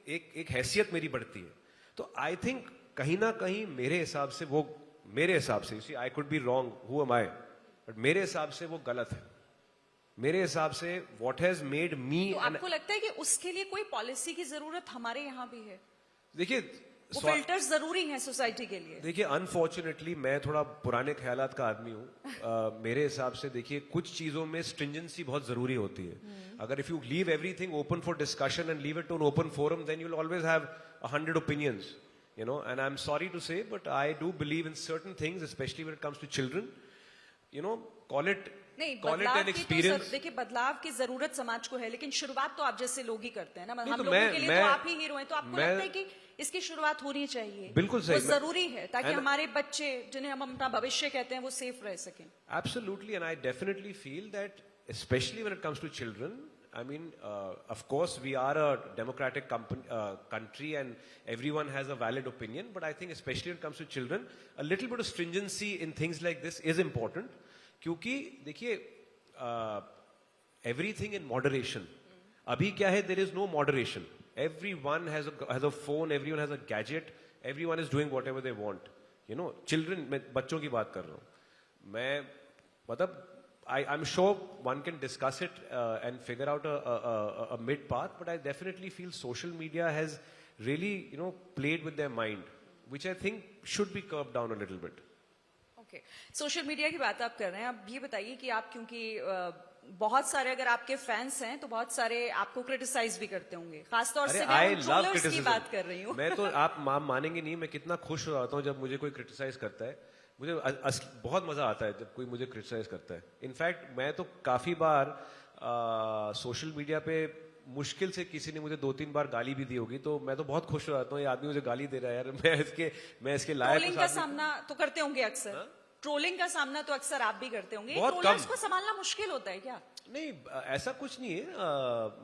एक हैसियत मेरी बढ़ती है। तो आई थिंक कहीं ना कहीं मेरे हिसाब से I could be wrong, who am I, but मेरे हिसाब से वो गलत है। मेरे हिसाब से व्हाट हैज मेड मी। तो आपको लगता है कि उसके लिए कोई पॉलिसी की जरूरत हमारे यहाँ भी है? देखिए वो फिल्टर्स जरूरी हैं सोसाइटी के लिए। देखिए अनफॉर्चुनेटली मैं थोड़ा पुराने ख्यालात का आदमी हूँ। मेरे हिसाब से देखिए कुछ चीजों में स्ट्रिंजेंसी बहुत जरूरी होती है। अगर if you leave everything open for discussion and leave it to an open forum, then you will always have 100 opinions, and I'm sorry to say, but I do believe in certain things, especially when it comes to children. Call it an experience. देखिए बदलाव की जरूरत समाज को है, लेकिन शुरुआत तो आप जैसे लोग ही करते हैं ना। हम तो लोगों के लिए तो आप ही हीरो हैं, तो आपको लगता है कि इसकी शुरुआत होनी चाहिए? बिल्कुल सही, वो जरूरी है ताकि हमारे बच्चे जिन्हें हम अपना भविष्य कहते हैं वो सेफ रह सकें। Absolutely, and I definitely feel that, especially when it comes to children. I mean, of course, we are a democratic country and everyone has a valid opinion, but I think especially when it comes to children, a little bit of stringency in things like this is important. क्योंकि देखिए everything in moderation. अभी क्या है, there is no moderation. Everyone has a phone, everyone has a gadget, everyone is doing whatever they want. Children, मैं बच्चों की बात कर रहा हूँ मैं, मतलब I'm sure one can discuss it and figure out a mid path, but I definitely feel social media has really, played with their mind, which I think should be curbed down a little bit. Okay. Social media की बात आप कर रहे हैं, अब ये बताइए कि आप क्योंकि बहुत सारे अगर आपके फैंस हैं तो बहुत सारे आपको क्रिटिसाइज भी करते होंगे, खासतौर से मैं ट्रोलर्स की बात कर रही हूँ। मैं तो आप मानेंगे नहीं, मैं कितना खुश हो जाता हूँ जब मुझे कोई क्रिटिसाइज करता है। मुझे बहुत मजा आता है जब कोई मुझे क्रिटिसाइज करता है। इनफैक्ट मैं तो काफी बार सोशल मीडिया पे मुश्किल से किसी ने मुझे 2-3 बार गाली भी दी होगी, तो मैं तो बहुत खुश हो जाता हूँ, ये आदमी मुझे गाली दे रहा है यार, मैं इसके लायक। ट्रोलिंग का सामना तो करते होंगे अक्सर, ट्रोलिंग का सामना तो अक्सर आप भी करते होंगे, बहुत ट्रोलर्स को संभालना मुश्किल होता है क्या? नहीं, ऐसा कुछ नहीं है।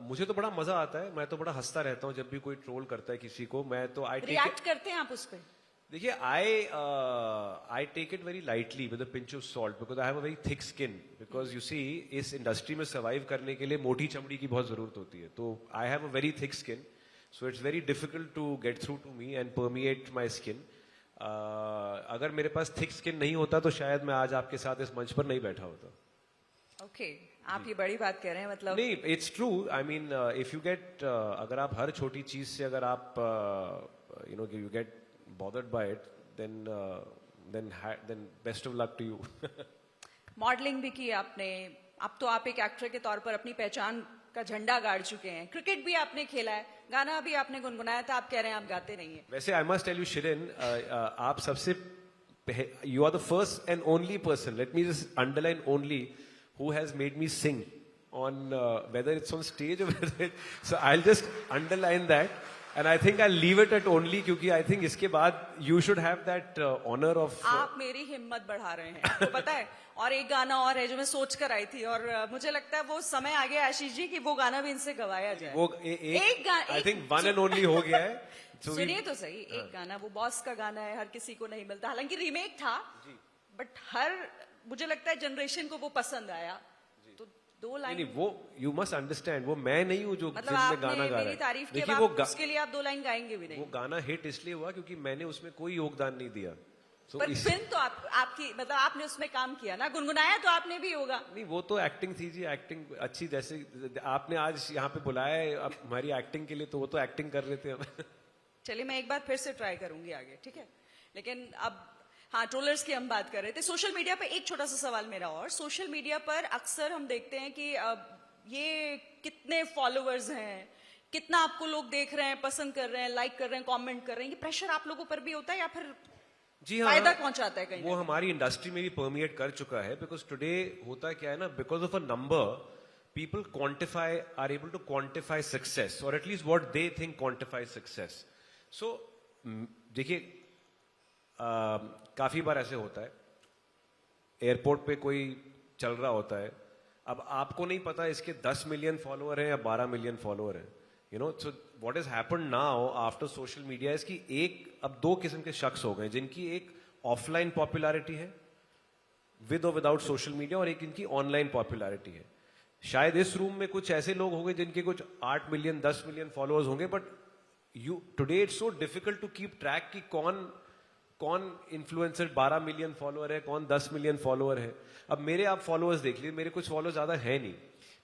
मुझे तो बड़ा मजा आता है, मैं तो बड़ा हंसता रहता हूँ जब भी कोई ट्रोल करता है किसी को। मैं तो रिएक्ट करते हैं आप उस पे? देखिए I take it very lightly with a pinch of salt because I have a very thick skin, because you see इस इंडस्ट्री में सर्वाइव करने के लिए मोटी चमड़ी की बहुत जरूरत होती है। तो I have a very thick skin, so it's very difficult to get through to me and permeate my skin. अगर मेरे पास थिक स्किन नहीं होता तो शायद मैं आज आपके साथ इस मंच पर नहीं बैठा होता। ओके, आप ये बड़ी बात कह रहे हैं, मतलब नहीं, it's true. I mean if you get, अगर आप हर छोटी चीज से अगर आप you get bothered by it, then best of luck to you. Modelling भी की आपने, अब तो आप एक एक्टर के तौर पर अपनी पहचान का झंडा गाड़ चुके हैं, क्रिकेट भी आपने खेला है, गाना भी आपने गुनगुनाया था, आप कह रहे हैं आप गाते नहीं हैं। वैसे I must tell you Shirin, आप सबसे you are the first and only person, let me just underline only, who has made me sing on whether it's on stage or whether so I'll just underline that. And I think I'll leave it at only, क्योंकि I think इसके बाद you should have that honor of. आप मेरी हिम्मत बढ़ा रहे हैं, आपको पता है। और एक गाना और है जो मैं सोच कर आई थी, और मुझे लगता है वो समय आ गया आशीष जी कि वो गाना भी इनसे गवाया जाए। वो एक गाना I think one and only हो गया है। सुनिए तो सही, एक गाना, वो बॉस का गाना है, हर किसी को नहीं मिलता, हालांकि रीमेक था, बट मुझे लगता है जनरेशन को वो पसंद आया। तो 2 लाइन नहीं, वो यू मस्ट अंडरस्टैंड, वो मैं नहीं हूँ जो मतलब फिल्म में गाना गा रहा है। तारीफ के बाद उसके लिए आप 2 लाइन गाएंगे भी नहीं। वो गाना हिट इसलिए हुआ क्योंकि मैंने उसमें कोई योगदान नहीं दिया। पर फिल्म तो आपकी, मतलब आपने उसमें काम किया ना, गुनगुनाया तो आपने भी होगा। नहीं, वो तो एक्टिंग थी जी, एक्टिंग अच्छी, जैसे आपने आज यहाँ पे बुलाया है हमारी एक्टिंग के लिए, तो वो तो एक्टिंग कर रहे थे हम। चलिए मैं एक बार फिर से ट्राई करूंगी आगे, ठीक है। लेकिन अब हाँ, ट्रोलर्स की हम बात कर रहे थे। सोशल मीडिया पे एक छोटा सा सवाल मेरा, और सोशल मीडिया पर अक्सर हम देखते हैं कि ये कितने फॉलोअर्स हैं, कितना आपको लोग देख रहे हैं, पसंद कर रहे हैं, लाइक कर रहे हैं, कमेंट कर रहे हैं, ये प्रेशर आप लोगों पर भी होता है या फिर जी हाँ, फायदा पहुंचाता है कहीं वो ना हमारी इंडस्ट्री में भी परमिएट कर चुका है, बिकॉज टुडे होता क्या है ना, because of a number people quantify, are able to quantify success, और at least what they think quantify success. So देखिए, काफी बार ऐसे होता है, एयरपोर्ट पे कोई चल रहा होता है, अब आपको नहीं पता इसके 10 मिलियन फॉलोअर हैं या 12 मिलियन फॉलोअर हैं, you no. So what is happened now after social media is कि अब दो किस्म के शख्स हो गए, जिनकी एक ऑफलाइन पॉपुलैरिटी है विद और विदाउट सोशल मीडिया, और एक इनकी ऑनलाइन पॉपुलैरिटी है. शायद इस रूम में कुछ ऐसे लोग होंगे जिनके कुछ 8 मिलियन 10 मिलियन फॉलोअर्स होंगे, but today it's so difficult to keep track कि कौन इन्फ्लुएंसर 12 मिलियन फॉलोअर है, कौन 10 मिलियन फॉलोअर है. अब मेरे आप फॉलोअर्स देख लीजिए, मेरे कुछ फॉलोअर्स ज्यादा है नहीं,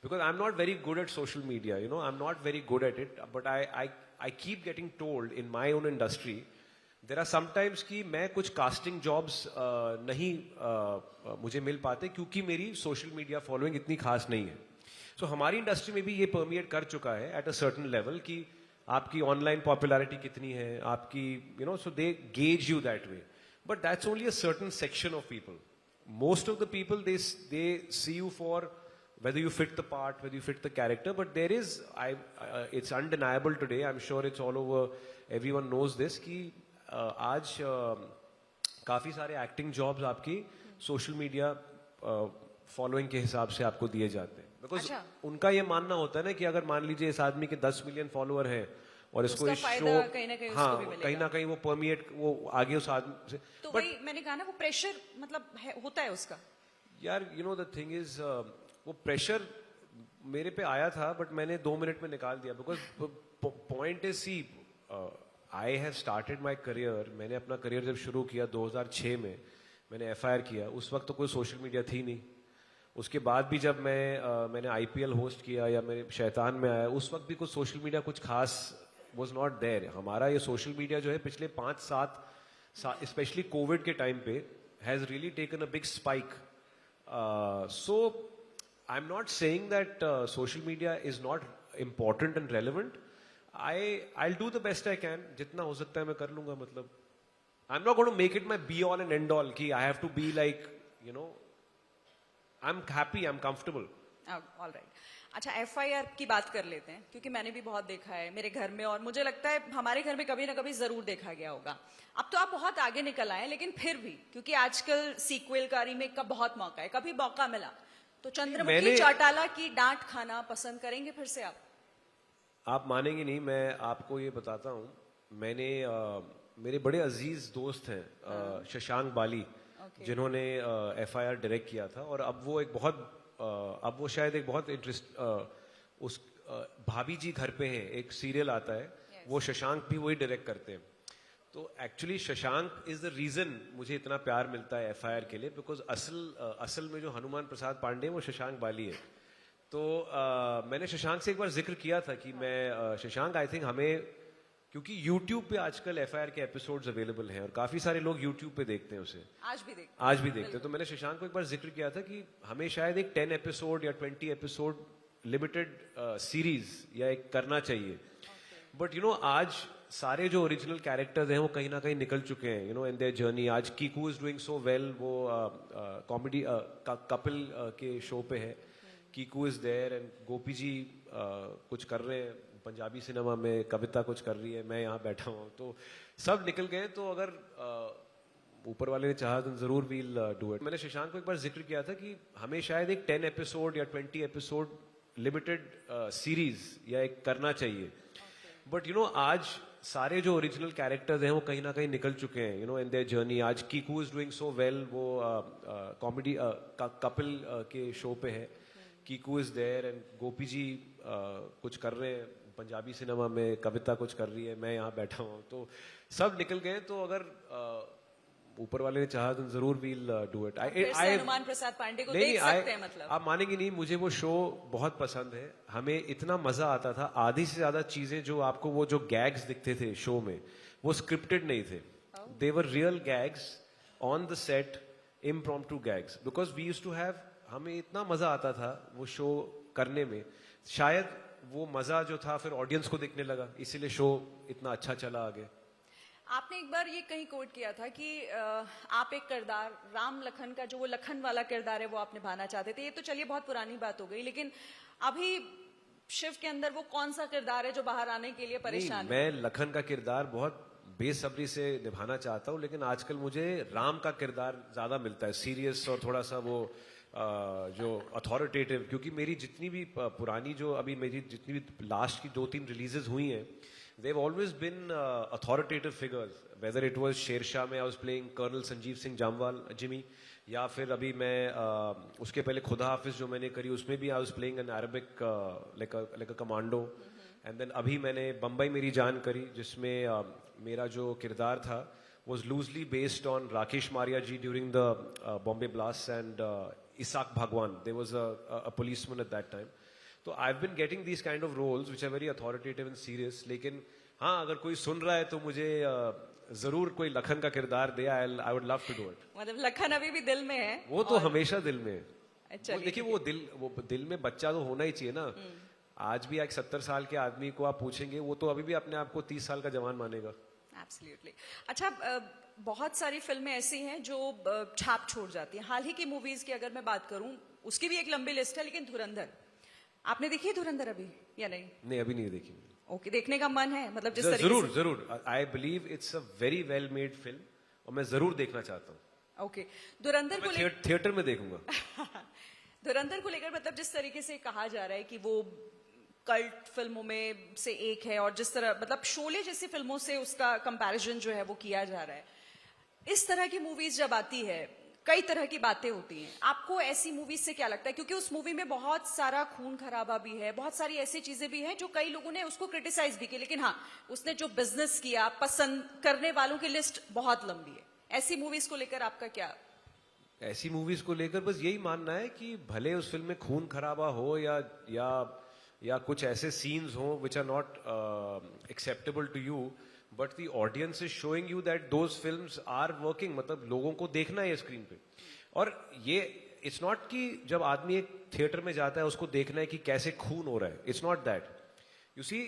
because I am not very good at social media, you know, I am not very good at it, but I keep getting told in my own industry there are sometimes कि मैं कुछ casting jobs नहीं मुझे मिल पाते क्योंकि मेरी social media following इतनी खास नहीं है. सो हमारी इंडस्ट्री में भी ये परमिएट कर चुका है एट अ सर्टन लेवल कि आपकी ऑनलाइन पॉपुलैरिटी कितनी है, आपकी, you know, so they gauge you that way, but that's only a certain section of people. Most of the people, they see you for whether you fit the part, whether you fit the character, but there is, it's undeniable today, I'm sure it's all over, everyone knows this, कि आज काफी सारे acting jobs आपकी social media following के हिसाब से आपको दिए जाते हैं, बिकॉज उनका ये मानना होता है ना कि अगर मान लीजिए इस आदमी के 10 मिलियन फॉलोअर हैं और इसको इस शो, हाँ, कहीं ना कहीं वो परमिएट, वो आगे उस आदमी से, तो वही मैंने कहा ना, वो प्रेशर मतलब होता है उसका. यार, you know, the thing is, वो प्रेशर मेरे पे आया था, बट मैंने 2 मिनट में निकाल दिया, because point is, see, I have started my career. मैंने अपना करियर जब शुरू किया 2006 में, मैंने FIR किया, उस वक्त तो कोई सोशल मीडिया थी नहीं. उसके बाद भी जब मैंने IPL होस्ट किया या मेरे शैतान में आया, उस वक्त भी कुछ सोशल मीडिया कुछ खास was not there. हमारा ये सोशल मीडिया जो है पिछले 5-7 स्पेशली कोविड के टाइम पे has really taken a big spike. So I'm not saying that social media is not important and relevant. I'll do the best I can. जितना हो सकता है मैं कर लूंगा. मतलब I'm not going to make it my be all and end all कि I have to be like, you know, I'm happy, I'm comfortable. All right. अच्छा, FIR की बात कर लेते हैं, क्योंकि मैंने भी बहुत देखा है मेरे घर में, और मुझे लगता है हमारे घर में कभी ना कभी जरूर देखा गया होगा. अब तो आप बहुत आगे निकल आए, लेकिन फिर भी, क्योंकि आजकल सीक्वल का, रीमेक का बहुत मौका है, कभी मौका मिला तो चंद्रमुखी चौटाला की डांट खाना पसंद करेंगे फिर से आप मानेंगे नहीं, मैं आपको ये बताता हूँ. मैंने मेरे बड़े अजीज दोस्त हैं शशांक बाली, जिन्होंने FIR डायरेक्ट किया था, और अब वो एक बहुत अब वो शायद एक बहुत इंटरेस्ट उस भाभी जी घर पे हैं, एक सीरियल आता है, वो शशांक भी वही डायरेक्ट करते हैं. तो actually Shashank is the reason मुझे इतना प्यार मिलता है FIR के लिए, बिकॉज असल में जो हनुमान प्रसाद पांडे वो शशांक बाली है. तो मैंने शशांक से एक बार जिक्र किया था कि मैं शशांक, आई थिंक हमें, क्योंकि YouTube पे आजकल FIR के एपिसोड्स अवेलेबल हैं और काफी सारे लोग YouTube पे देखते हैं उसे, आज भी देखते हैं. तो मैंने शशांक को एक बार जिक्र किया था कि हमें शायद एक 10 एपिसोड या 20 एपिसोड लिमिटेड सीरीज या एक करना चाहिए. बट यू नो, आज सारे जो ओरिजिनल कैरेक्टर्स हैं वो कहीं ना कहीं निकल चुके हैं, you know, in their journey. आज Kiku is doing so well, वो कॉमेडी कपिल के शो पे है, Kiku is there, and Gopi ji कुछ कर रहे हैं पंजाबी सिनेमा में, कविता कुछ कर रही है, मैं यहाँ बैठा हूँ, तो सब निकल गए. तो अगर ऊपर वाले ने चाहा तो जरूर वील डू इट. मैंने शशांक को एक बार जिक्र किया था कि हमें शायद एक 10 एपिसोड या 20 एपिसोड लिमिटेड सीरीज या एक करना चाहिए. बट यू नो, आज सारे जो ओरिजिनल कैरेक्टर्स हैं वो कहीं ना कहीं निकल चुके हैं, you know, in their journey. आज Kiku is doing so well, वो कॉमेडी कपिल के शो पे है, Kiku is there, and Gopi ji कुछ कर रहे हैं पंजाबी सिनेमा में, कविता कुछ कर रही है, मैं यहाँ बैठा हूँ, तो सब निकल गए. तो अगर ऊपर वाले ने चाहा तो जरूर we'll do it. Hanuman Prasad Pandey को देख सकते हैं. मतलब आप मानेंगे नहीं, मुझे वो शो बहुत पसंद है. हमें इतना मजा आता था. आधी से ज्यादा चीजें जो आपको, वो जो गैग्स दिखते थे शो में, वो स्क्रिप्टेड नहीं थे. They were real gags on the set, impromptu gags, because we used to have, हमें इतना मजा आता था वो शो करने में. शायद वो मजा जो था फिर ऑडियंस को दिखने लगा, इसीलिए शो इतना अच्छा चला आगे. आपने एक बार ये कहीं कोट किया था कि आप एक किरदार राम लखन का जो वो लखन वाला किरदार है वो आप निभाना चाहते थे। ये तो चलिए बहुत पुरानी बात हो गई, लेकिन अभी शिव के अंदर वो कौन सा किरदार है जो बाहर आने के लिए परेशान है? मैं लखन का किरदार बहुत बेसब्री से निभाना चाहता हूँ, लेकिन आजकल मुझे राम का किरदार ज्यादा मिलता है, सीरियस और थोड़ा सा वो जो अथॉरिटेटिव। क्योंकि मेरी जितनी भी पुरानी जो अभी मेरी जितनी भी लास्ट की 2-3 रिलीजेस हुई हैं, they've always been authoritative figures, whether it was Sher Shah में I was playing colonel Sanjeev Singh Jamwal Jimmy, या फिर अभी मैं उसके पहले खुदा हाफिज जो मैंने करी उसमें भी I was playing an Arabic like a commando, and then अभी मैंने बम्बई मेरी जान करी जिसमें मेरा जो किरदार था was loosely based on Rakesh Maria ji during the Bombay blasts and Isaac Bhagwan, there was a policeman at that time. तो I've been getting these kind of roles which are very authoritative and serious, लेकिन हाँ अगर कोई सुन रहा है तो मुझे जरूर कोई लखन का किरदार दे, I would love to do it. मतलब लखन अभी भी दिल में है? वो तो हमेशा दिल में है। अच्छा, देखिए वो दिल में बच्चा तो होना ही चाहिए ना। आज भी एक 70 साल के आदमी को आप पूछेंगे, वो तो अभी भी अपने आप को 30 साल का जवान मानेगा। एब्सोल्युटली। अच्छा, बहुत सारी फिल्में ऐसी हैं जो छाप छोड़ जाती हैं। हाल ही की मूवीज की अगर मैं बात करूं, उसकी भी एक लंबी लिस्ट है, लेकिन धुरंधर आपने देखी है धुरंधर अभी या नहीं? नहीं, अभी नहीं देखी। ओके, देखने का मन है, मतलब जिस तरीके जरूर जरूर, I believe it's a very well made film और मैं जरूर देखना चाहता हूँ। ओके, धुरंधर को थिएटर में देखूंगा। धुरंधर को लेकर मतलब जिस तरीके से कहा जा रहा है कि वो कल्ट फिल्मों में से एक है, और जिस तरह मतलब शोले जैसी फिल्मों से उसका कंपैरिजन जो है वो किया जा रहा है, इस तरह की मूवीज जब आती है कई तरह की बातें होती हैं। आपको ऐसी मूवीज से क्या लगता है? क्योंकि उस मूवी में बहुत सारा खून खराबा भी है, बहुत सारी ऐसी चीजें भी हैं जो कई लोगों ने उसको क्रिटिसाइज भी की, लेकिन हाँ, उसने जो बिजनेस किया, पसंद करने वालों की लिस्ट बहुत लंबी है। ऐसी मूवीज को लेकर आपका क्या? ऐसी मूवीज को लेकर बस यही मानना है कि भले उस फिल्म में खून खराबा हो या कुछ ऐसे सीन्स हो which are not acceptable to you, but the audience is showing you that those films are working. मतलब लोगों को देखना है स्क्रीन पे, और ये इट्स नॉट कि जब आदमी एक थिएटर में जाता है उसको देखना है कि कैसे खून हो रहा है। It's not that. You see,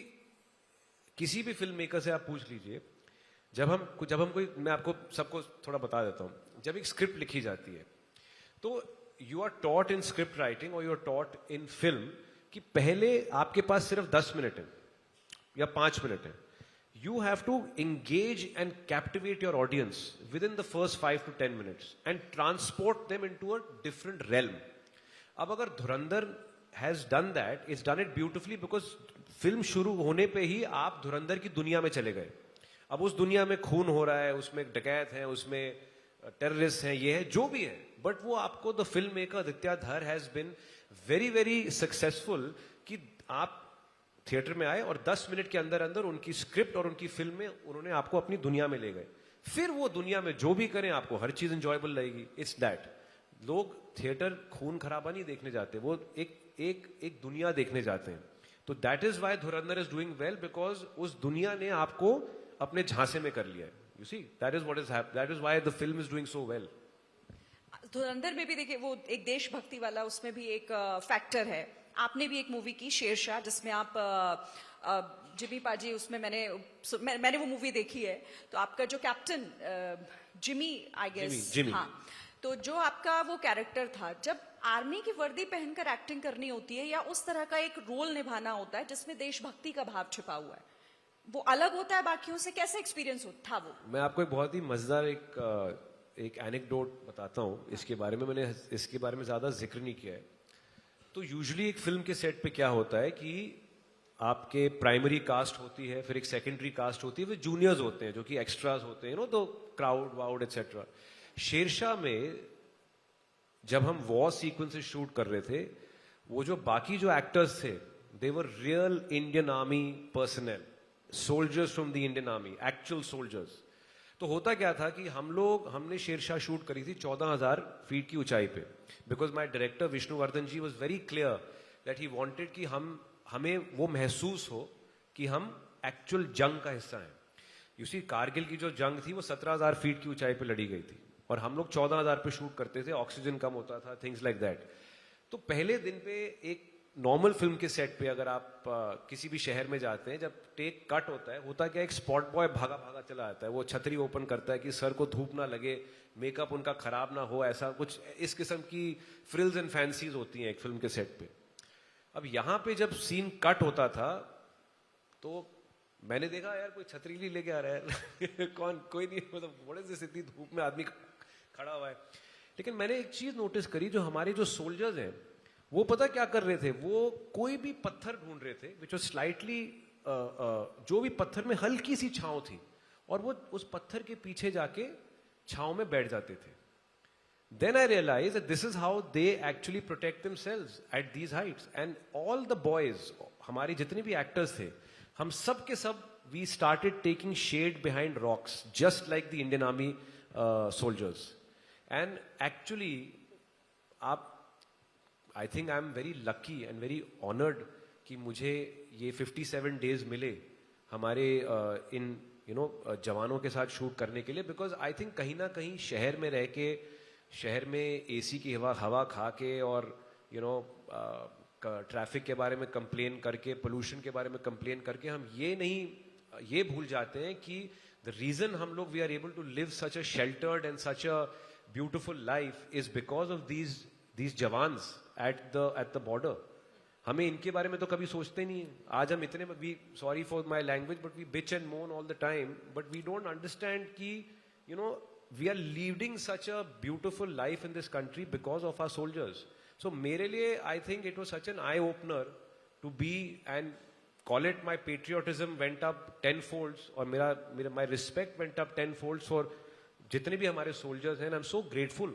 किसी भी फिल्म मेकर से आप पूछ लीजिए, जब हम कोई, मैं आपको सबको थोड़ा बता देता हूं, जब एक स्क्रिप्ट लिखी जाती है तो you are taught in script writing और you are taught in film कि पहले आपके पास सिर्फ 10 मिनट है या 5 मिनट है। You have to engage and captivate your audience within the first 5 to 10 minutes and transport them into a different realm. अब अगर धुरंधर has done that, it's done it beautifully because film शुरू होने पे ही आप धुरंधर की दुनिया में चले गए। अब उस दुनिया में खून हो रहा है, उसमें डकैत हैं, उसमें टेररिस्ट हैं, ये है जो भी है, बट वो आपको द फिल्म मेकर आदित्य धर has been very very successful कि आप थिएटर में आए और 10 मिनट के अंदर अंदर उनकी स्क्रिप्ट और उनकी फिल्म में उन्होंने आपको अपनी दुनिया में ले गए। फिर वो दुनिया में जो भी करें आपको हर चीज एंजॉयबल लगेगी। It's that. लोग थिएटर खून खराबा नहीं देखने जाते, वो एक दुनिया देखने जाते हैं। तो that is why Dhurandhar is doing well, because उस दुनिया ने आपको अपने झांसे में कर लिया है। You see, that is why the film is doing so well. Dhurandhar में भी देखिए वो एक देशभक्ति वाला उसमें भी एक फैक्टर है। आपने भी एक मूवी की शेरशाह, जिसमें आप जिमी पाजी, उसमें मैंने वो मूवी देखी है, तो आपका जो कैप्टन जिमी, आई गेस, हाँ, तो जो आपका वो कैरेक्टर था, जब आर्मी की वर्दी पहनकर एक्टिंग करनी होती है या उस तरह का एक रोल निभाना होता है जिसमें देशभक्ति का भाव छिपा हुआ है, वो अलग होता है बाकियों से। कैसा एक्सपीरियंस था वो? मैं आपको एक बहुत ही मजेदार एक एनेक्डोट बताता हूँ इसके बारे में। मैंने इसके बारे में ज्यादा जिक्र नहीं किया है। तो यूजुअली एक फिल्म के सेट पे क्या होता है कि आपके प्राइमरी कास्ट होती है, फिर एक सेकेंडरी कास्ट होती है, फिर जूनियर्स होते हैं जो कि एक्स्ट्रास होते हैं, तो क्राउड वाउड एक्सेट्रा। शेरशाह में जब हम वॉर सीक्वेंसेस शूट कर रहे थे, वो जो बाकी जो एक्टर्स थे, they were real Indian army personnel, soldiers from the Indian army, actual soldiers. तो होता क्या था कि हमने शेरशाह शूट करी थी 14,000 फीट की ऊंचाई पे, because my director Vishnuvardhan ji was very clear that he wanted कि हमें वो महसूस हो कि हम एक्चुअल जंग का हिस्सा हैं। यू सी, कारगिल की जो जंग थी वो 17,000 फीट की ऊंचाई पे लड़ी गई थी और हम लोग 14,000 पे शूट करते थे, ऑक्सीजन कम होता था, थिंग्स लाइक दैट। तो पहले दिन पे एक नॉर्मल फिल्म के सेट पे अगर आप किसी भी शहर में जाते हैं, जब टेक कट होता क्या, एक स्पॉट बॉय भागा भागा चला आता है, वो छतरी ओपन करता है कि सर को धूप ना लगे, मेकअप उनका खराब ना हो, ऐसा कुछ इस किस्म की फ्रिल्स एंड फैंसीज होती हैं एक फिल्म के सेट पे। अब यहाँ पे जब सीन कट होता था तो मैंने देखा यार कोई छतरी नहीं लेके आ रहा है कोई नहीं, मतलब बड़े से इतनी धूप में आदमी खड़ा हुआ है। लेकिन मैंने एक चीज नोटिस करी, जो हमारे जो सोल्जर्स हैं वो पता क्या कर रहे थे, वो कोई भी पत्थर ढूंढ रहे थे विच वाज स्लाइटली, जो भी पत्थर में हल्की सी छांव थी, और वो उस पत्थर के पीछे जाके छांव में बैठ जाते थे। Then I realized that this is how they actually protect themselves at these heights. And all the boys, हमारे जितने भी actors थे, हम सब के सब we started taking shade behind rocks, just like the Indian Army soldiers. And actually, I think I'm very lucky and very honored कि मुझे ये 57 days मिले हमारे इन जवानों के साथ शूट करने के लिए, बिकॉज आई थिंक कहीं ना कहीं शहर में रह के, शहर में एसी की हवा खा के, और ट्रैफिक के बारे में कंप्लेन करके, पोल्यूशन के बारे में कंप्लेन करके, हम ये भूल जाते हैं कि द रीजन हम लोग we are able to live such a sheltered and such a beautiful life is because of these jawans at the border. हमें इनके बारे में तो कभी सोचते नहीं है। आज हम इतने, we sorry for my language but we bitch and moan all the time, but we don't understand कि we are leading such a beautiful life in this country because of our soldiers. So मेरे लिए I think it was such an eye opener to be, and call it, my patriotism went up 10 folds, और मेरा my respect went up 10 folds for जितने भी हमारे soldiers हैं, and I'm so grateful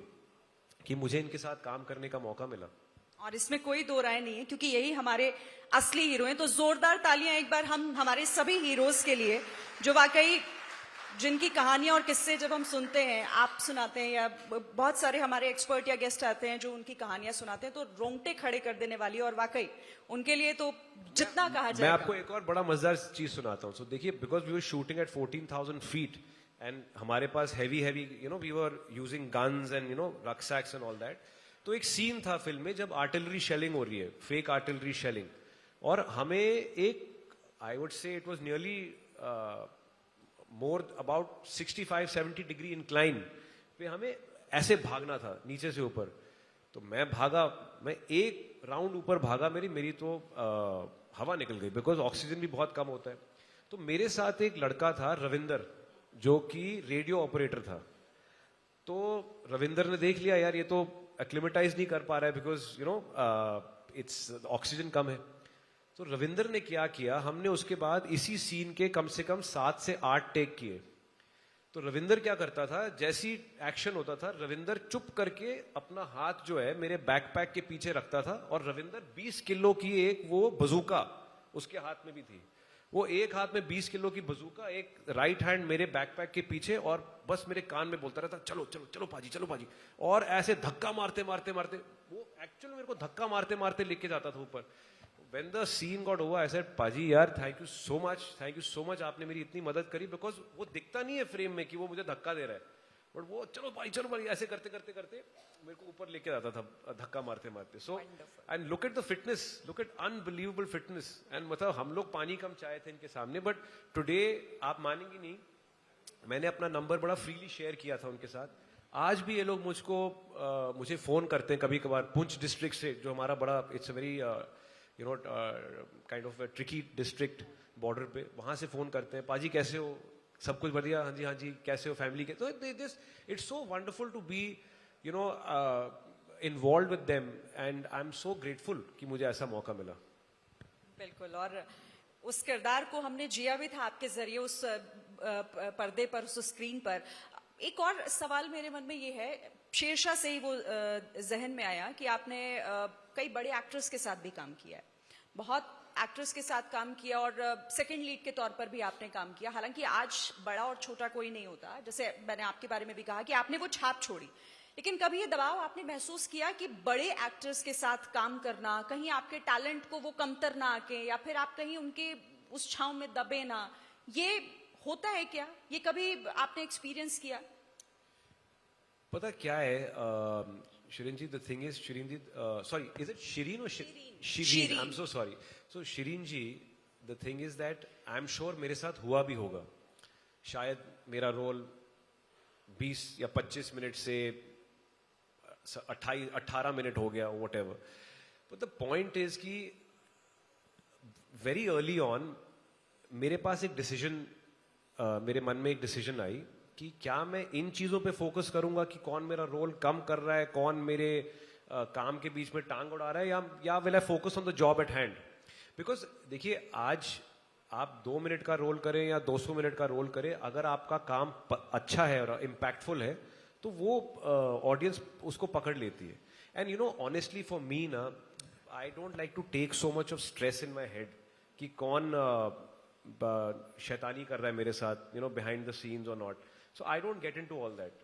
कि मुझे इनके साथ काम करने का मौका मिला। और इसमें कोई दो राय नहीं है, क्योंकि यही हमारे असली हीरो हैं। तो जोरदार तालियां एक बार हम हमारे सभी हीरोज के लिए, जो वाकई जिनकी कहानियां और किस्से जब हम सुनते हैं, आप सुनाते हैं या बहुत सारे हमारे एक्सपर्ट या गेस्ट आते हैं जो उनकी कहानियां सुनाते हैं, तो रोंगटे खड़े कर देने वाली, और वाकई उनके लिए तो जितना कहा जाए। मैं आपको एक और बड़ा मजेदार चीज सुनाता हूँ। सो देखिए, because we were shooting at 14,000 feet and हमारे पास heavy we were using guns and rucksacks and all that. तो एक सीन था फिल्म में जब आर्टिलरी शेलिंग हो रही है, फेक आर्टिलरी शेलिंग, और हमें एक, I would say it was nearly more about 65-70 degree incline पे हमें ऐसे भागना था नीचे से ऊपर। तो मैं एक राउंड ऊपर भागा, मेरी तो हवा निकल गई, बिकॉज ऑक्सीजन भी बहुत कम होता है। तो मेरे साथ एक लड़का था रविंदर, जो कि रेडियो ऑपरेटर था। तो रविंदर ने देख लिया यार ये तो एक्लिमेटाइज नहीं कर पा रहा है, बिकॉज इट्स ऑक्सीजन कम है। तो रविंदर ने क्या किया, हमने उसके बाद इसी सीन के कम से कम 7 से 8 टेक किए। तो रविंदर क्या करता था, जैसी एक्शन होता था, रविंदर चुप करके अपना हाथ जो है मेरे बैकपैक के पीछे रखता था, और रविंदर 20 किलो की एक वो बजूका उसके हाथ में भी थी। वो एक हाथ में 20 किलो की बजूका, एक राइट हैंड मेरे बैकपैक के पीछे, और बस मेरे कान में बोलता रहता चलो चलो चलो पाजी, चलो पाजी, और ऐसे धक्का मारते मारते मारते वो एक्चुअली मेरे को धक्का मारते मारते लेके जाता था ऊपर। When the scene got over, I said, पाजी यार थैंक यू सो मच, आपने मेरी इतनी मदद करी, बिकॉज वो दिखता नहीं है फ्रेम में कि वो मुझे धक्का दे रहा है, बट वो चलो भाई ऐसे करते करते करते मेरे को ऊपर लेके जाता था धक्का मारते मारते। So and look at the fitness, look at unbelievable fitness. And मतलब हम लोग पानी कम चाहे थे इनके सामने, बट टुडे आप मानेंगे नहीं, मैंने अपना नंबर बड़ा फ्रीली शेयर किया था उनके साथ। आज भी ये लोग मुझे फोन करते हैं कभी कभार, पुंछ डिस्ट्रिक्ट से, जो हमारा बड़ा, it's a very kind of tricky district border पे, वहां से फोन करते हैं, पाजी कैसे हो, सब कुछ बढ़िया, हाँ जी कैसे हो, फैमिली के। तो it's so wonderful to be involve with them, and I am so grateful कि मुझे ऐसा मौका मिला। बिल्कुल, और उस किरदार को हमने जिया भी था आपके जरिए, उस पर्दे पर, उस स्क्रीन पर। एक और सवाल मेरे मन में ये है, शेरशाह से ही वो जहन में आया कि आपने कई बड़े एक्टर्स के साथ भी काम किया है, बहुत एक्ट्रेस के साथ काम किया, और सेकंड लीड के तौर पर भी आपने काम किया। हालांकि आज बड़ा और छोटा कोई नहीं होता, जैसे मैंने आपके बारे में भी कहा कि आपने वो छाप छोड़ी, लेकिन कभी ये दबाव आपने महसूस किया कि बड़े एक्टर्स के साथ काम करना, कहीं आपके टैलेंट को वो कमतर ना आके, या फिर आप कहीं उनके उस छांव में दबे ना, ये होता है क्या? ये कभी आपने एक्सपीरियंस किया? पता क्या है Shireen ji, the thing is, Shireen ji, sorry, is it Shireen और Shireen Shireen, I'm so sorry. So Shireen ji, the thing is that I'm sure मेरे साथ हुआ भी होगा. शायद मेरा रोल 20 या 25 मिनट से 18 मिनट हो गया, whatever. But the point is कि very early on मेरे पास एक डिसीजन, मेरे मन में एक डिसीजन आई कि क्या मैं इन चीजों पे फोकस करूंगा कि कौन मेरा रोल कम कर रहा है, कौन मेरे काम के बीच में टांग उड़ा रहा है, या will I focus on the job eight hand. Because देखिए, आज आप 2 मिनट का रोल करें या 200 मिनट का रोल करें, अगर आपका काम अच्छा है और इम्पैक्टफुल है तो वो ऑडियंस उसको पकड़ लेती है. And you know, honestly for me ना, I don't like to take so much of stress in my head कि कौन शैतानी कर रहा है मेरे साथ, you know, behind the scenes और not. So I don't get into all that.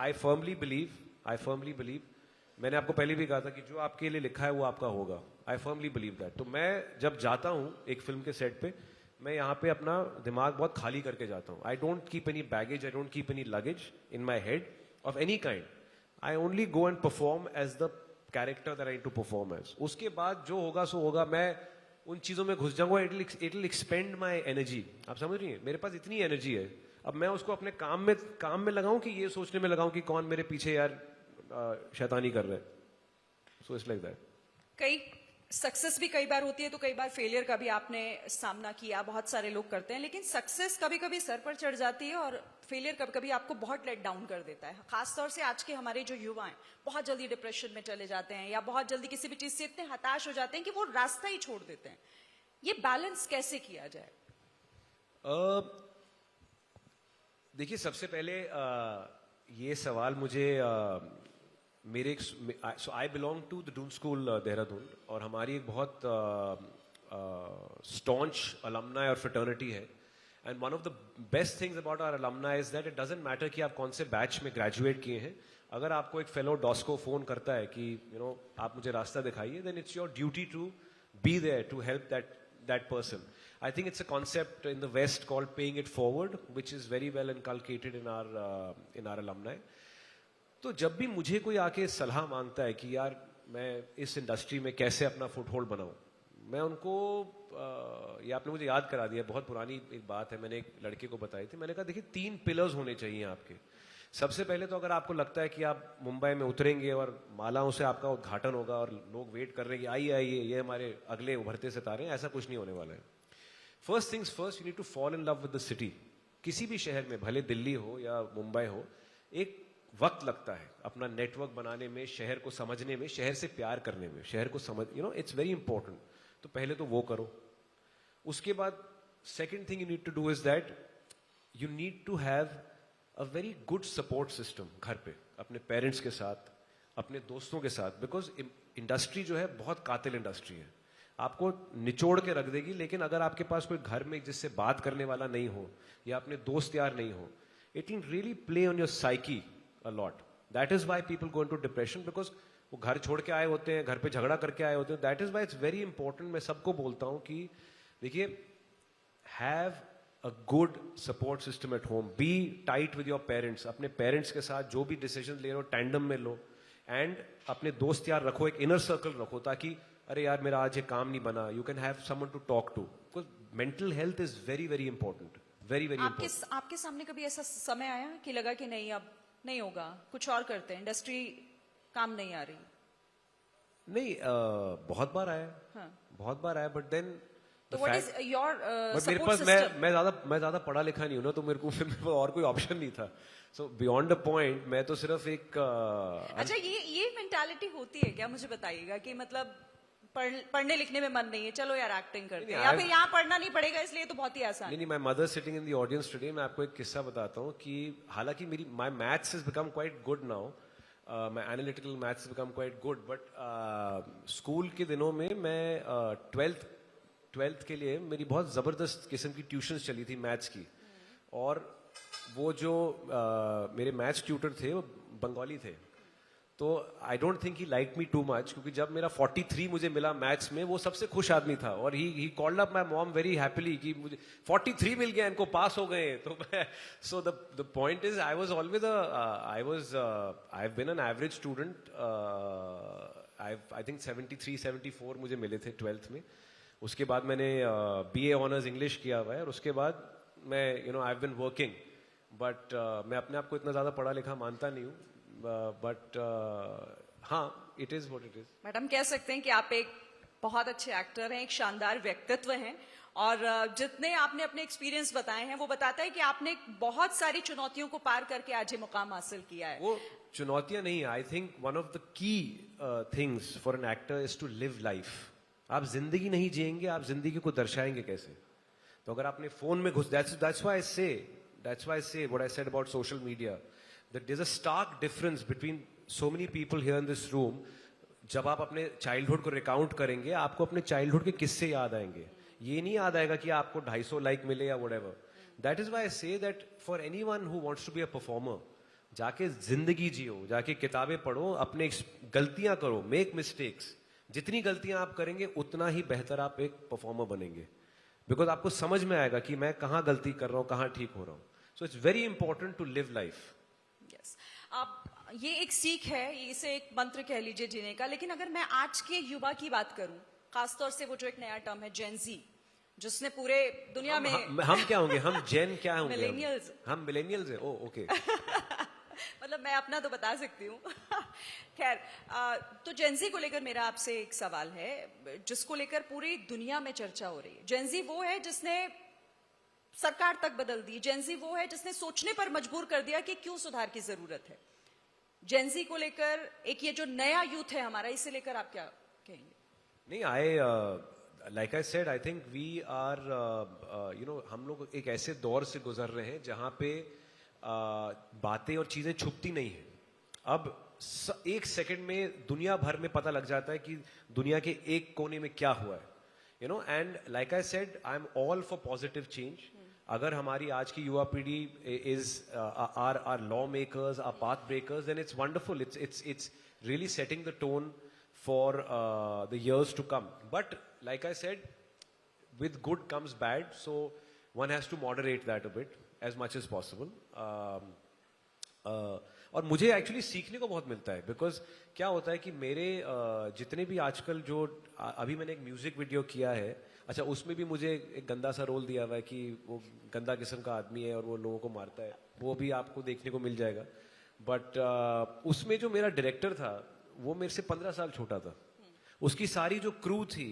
I firmly believe, मैंने आपको पहले भी कहा था कि जो आपके लिए लिखा है वो आपका होगा. I firmly believe that. तो मैं जब जाता हूँ एक फिल्म के सेट पे, मैं यहाँ पे अपना दिमाग बहुत खाली करके जाता हूँ. I don't keep any baggage, I don't keep any luggage in my head of any kind. I only go and perform as the character that I need to perform as. उसके बाद जो होगा सो होगा. मैं उन चीजों में घुस जाऊंगा, it'll expend my energy. आप समझ रही हैं, मेरे पास इतनी एनर्जी है, अब मैं उसको अपने काम में लगाऊं कि ये सोचने में लगाऊं कि कौन मेरे पीछे यार शैतानी कर रहा है. So it's like that. कई सक्सेस भी कई बार होती है, तो कई बार फेलियर का भी आपने सामना किया, बहुत सारे लोग करते हैं. लेकिन सक्सेस कभी कभी सर पर चढ़ जाती है और फेलियर कभी कभी आपको बहुत लेट डाउन कर देता है. खासतौर से आज के हमारे जो युवा हैं, बहुत जल्दी डिप्रेशन में चले जाते हैं या बहुत जल्दी किसी भी चीज से इतने हताश हो जाते हैं कि वो रास्ता ही छोड़ देते हैं. ये बैलेंस कैसे किया जाए? देखिए, सबसे पहले ये सवाल मुझे मेरे एक, so I belong to the Doon school Dehradun, और हमारी एक बहुत स्टॉन्च अलमनाई और फ्रेटर्निटी है. And one of the best things about our alumni is that it doesn't matter कि आप कौन से बैच में ग्रेजुएट किए हैं. अगर आपको एक फेलो डॉस्को फोन करता है कि यू नो आप मुझे रास्ता दिखाइए, then it's your duty to be there to help that person. I think it's a concept in the West called paying it forward, which is very well inculcated in our alumni. तो जब भी मुझे कोई आके सलाह मांगता है कि यार मैं इस इंडस्ट्री में कैसे अपना फुटहोल्ड बनाऊं, मैं उनको ये आपने मुझे याद करा दिया, बहुत पुरानी एक बात है, मैंने एक लड़के को बताई थी. मैंने कहा देखिए, 3 पिलर्स होने चाहिए आपके. सबसे पहले तो अगर आपको लगता है कि आप मुंबई में उतरेंगे और मालाओं से आपका उद्घाटन होगा और लोग वेट कर रहे हैं कि आइए आइए ये हमारे अगले उभरते सितारे हैं, ऐसा कुछ नहीं होने वाला है. First things first, you need to fall in love with the city. किसी भी शहर में, भले दिल्ली हो या मुंबई हो, एक वक्त लगता है अपना नेटवर्क बनाने में, शहर को समझने में, शहर से प्यार करने में, शहर को समझ, you know, it's very important. तो पहले तो वो करो. उसके बाद second thing you need to do is that you need to have a very good support system घर पे, अपने पेरेंट्स के साथ, अपने दोस्तों के साथ. बिकॉज इंडस्ट्री जो है बहुत कातिल इंडस्ट्री है, आपको निचोड़ के रख देगी. लेकिन अगर आपके पास कोई घर में जिससे बात करने वाला नहीं हो या अपने दोस्त यार नहीं हो, it can really play on your psyche a lot. That is why people go into depression, because वो घर छोड़ के आए होते हैं, घर पे झगड़ा करके आए होते हैं. That is why it's very important. मैं सबको बोलता हूं कि देखिए, have a good support system at home. Be tight with your parents. अपने पेरेंट्स के साथ जो भी डिसीजन ले रहे हो टैंडम में लो. एंड अपने दोस्त यार रखो, एक इनर सर्कल रखो, ताकि अरे यार मेरा आज ये काम नहीं बना, you can have someone to talk to. Because mental health is very very important, very very important. आपके सामने कभी ऐसा समय आया कि लगा कि नहीं, अब नहीं होगा, कुछ और करते हैं, इंडस्ट्री काम नहीं आ रही? नहीं, बहुत बार आया. हाँ. बहुत बार आया. बट देन तो व्हाट इज योर मेरे पास, मैं ज्यादा पढ़ा लिखा नहीं हूं ना, तो मेरे को और कोई ऑप्शन नहीं था. सो बियॉन्ड द पॉइंट, मैं तो सिर्फ एक अच्छा, ये मेंटालिटी होती है क्या, मुझे बताइएगा, कि मतलब पढ़ने लिखने में मन नहीं है, चलो यार एक्टिंग करते हैं, या फिर यहाँ पढ़ना नहीं पड़ेगा इसलिए तो बहुत ही आसान. नहीं, my mother sitting in the audience today. मैं आपको एक किस्सा बताता हूँ कि हालांकि my maths has become quite good now, my analytical maths has become quite good, but school के दिनों में मैं 12th के लिए मेरी बहुत जबरदस्त किस्म की ट्यूशंस चली थी मैथ्स की. और वो जो मेरे मैथ्स ट्यूटर थे वो बंगाली थे. तो I don't think he like me too much, क्योंकि जब मेरा 43 मुझे मिला मैथ्स में, वो सबसे खुश आदमी था. और he called up my mom very happily कि मुझे 43 मिल गया, इनको पास हो गए. तो मैं, so the point is, I was always I have been an average student I think 73-74 मुझे मिले थे 12th में. उसके बाद मैंने BA ऑनर्स इंग्लिश किया हुआ है और उसके बाद मैं I have been working. But मैं अपने आप को इतना ज़्यादा पढ़ा लिखा मानता नहीं हूँ. बट हाँ, it is what it is. Madam कह सकते हैं कि आप एक बहुत अच्छे एक्टर हैं, एक शानदार व्यक्तित्व हैं और जितने आपने अपने एक्सपीरियंस बताए हैं वो बताता है कि आपने बहुत सारी चुनौतियों को पार करके आज ये मुकाम हासिल किया है. वो चुनौतियां नहीं, I think one of the key things for an actor is to live life. आप जिंदगी नहीं जिएंगे, आप जिंदगी को दर्शाएंगे कैसे? तो अगर आपने फोन में घुस, that's why I say what I said about social media, that there's a stark difference between so many people here in this room. जब आप अपने चाइल्डहुड को रिकाउंट करेंगे, आपको अपने चाइल्डहुड के किस्से याद आएंगे. ये नहीं याद आएगा कि आपको 250 लाइक मिले या whatever. That is why I say that for anyone who wants to be a performer, जाके जिंदगी जियो, जाके किताबें पढ़ो, अपने गलतियां करो, मेक मिस्टेक्स. जितनी गलतियां आप करेंगे उतना ही बेहतर आप एक परफॉर्मर बनेंगे. बिकॉज आपको समझ में आएगा कि मैं कहाँ गलती कर रहा हूँ, कहाँ ठीक हो रहा हूँ. So it's very important to live life. Yes, आप ये एक सीख है, इसे एक मंत्र कह लीजिए जीने का. लेकिन अगर मैं आज के युवा की बात करूं, खासतौर से वो जो एक नया टर्म है जेन जी, जिसने पूरे दुनिया में हम क्या होंगे? हम जेन क्या होंगे? मिलेनियल्स. हम मिलेनियल्स है. ओ ओके. मतलब मैं अपना तो बता सकती हूँ. खैर, तो जेनजी को लेकर मेरा आपसे एक सवाल है, जिसको लेकर पूरी दुनिया में चर्चा हो रही है. जेनजी वो है जिसने सरकार तक बदल दी. जेनजी वो है जिसने सोचने पर मजबूर कर दिया कि क्यों सुधार की जरूरत है. जेनजी को लेकर एक ये जो नया यूथ है हमारा, इसे लेकर आप क्या कहेंगे? नहीं, like I said, I think we are, हम लोग एक ऐसे दौर से गुजर रहे हैं जहां पे बातें और चीजें छुपती नहीं है. अब एक सेकंड में दुनिया भर में पता लग जाता है कि दुनिया के एक कोने में क्या हुआ है. And like I said, I am all for positive change. अगर हमारी आज की युवा पीढ़ी is are law makers, are path breakers, then it's wonderful. It's really setting the tone for the years to come. But like I said, with good comes bad, so one has to moderate that a bit as much as possible. और मुझे actually सीखने को बहुत मिलता है, because क्या होता है कि मेरे जितने भी आजकल जो अभी मैंने एक म्यूजिक वीडियो किया है, अच्छा उसमें भी मुझे एक गंदा सा रोल दिया हुआ है कि वो गंदा किस्म का आदमी है और वो लोगों को मारता है. वो भी आपको देखने को मिल जाएगा. बट उसमें जो मेरा डायरेक्टर था वो मेरे से 15 साल छोटा था. उसकी सारी जो क्रू थी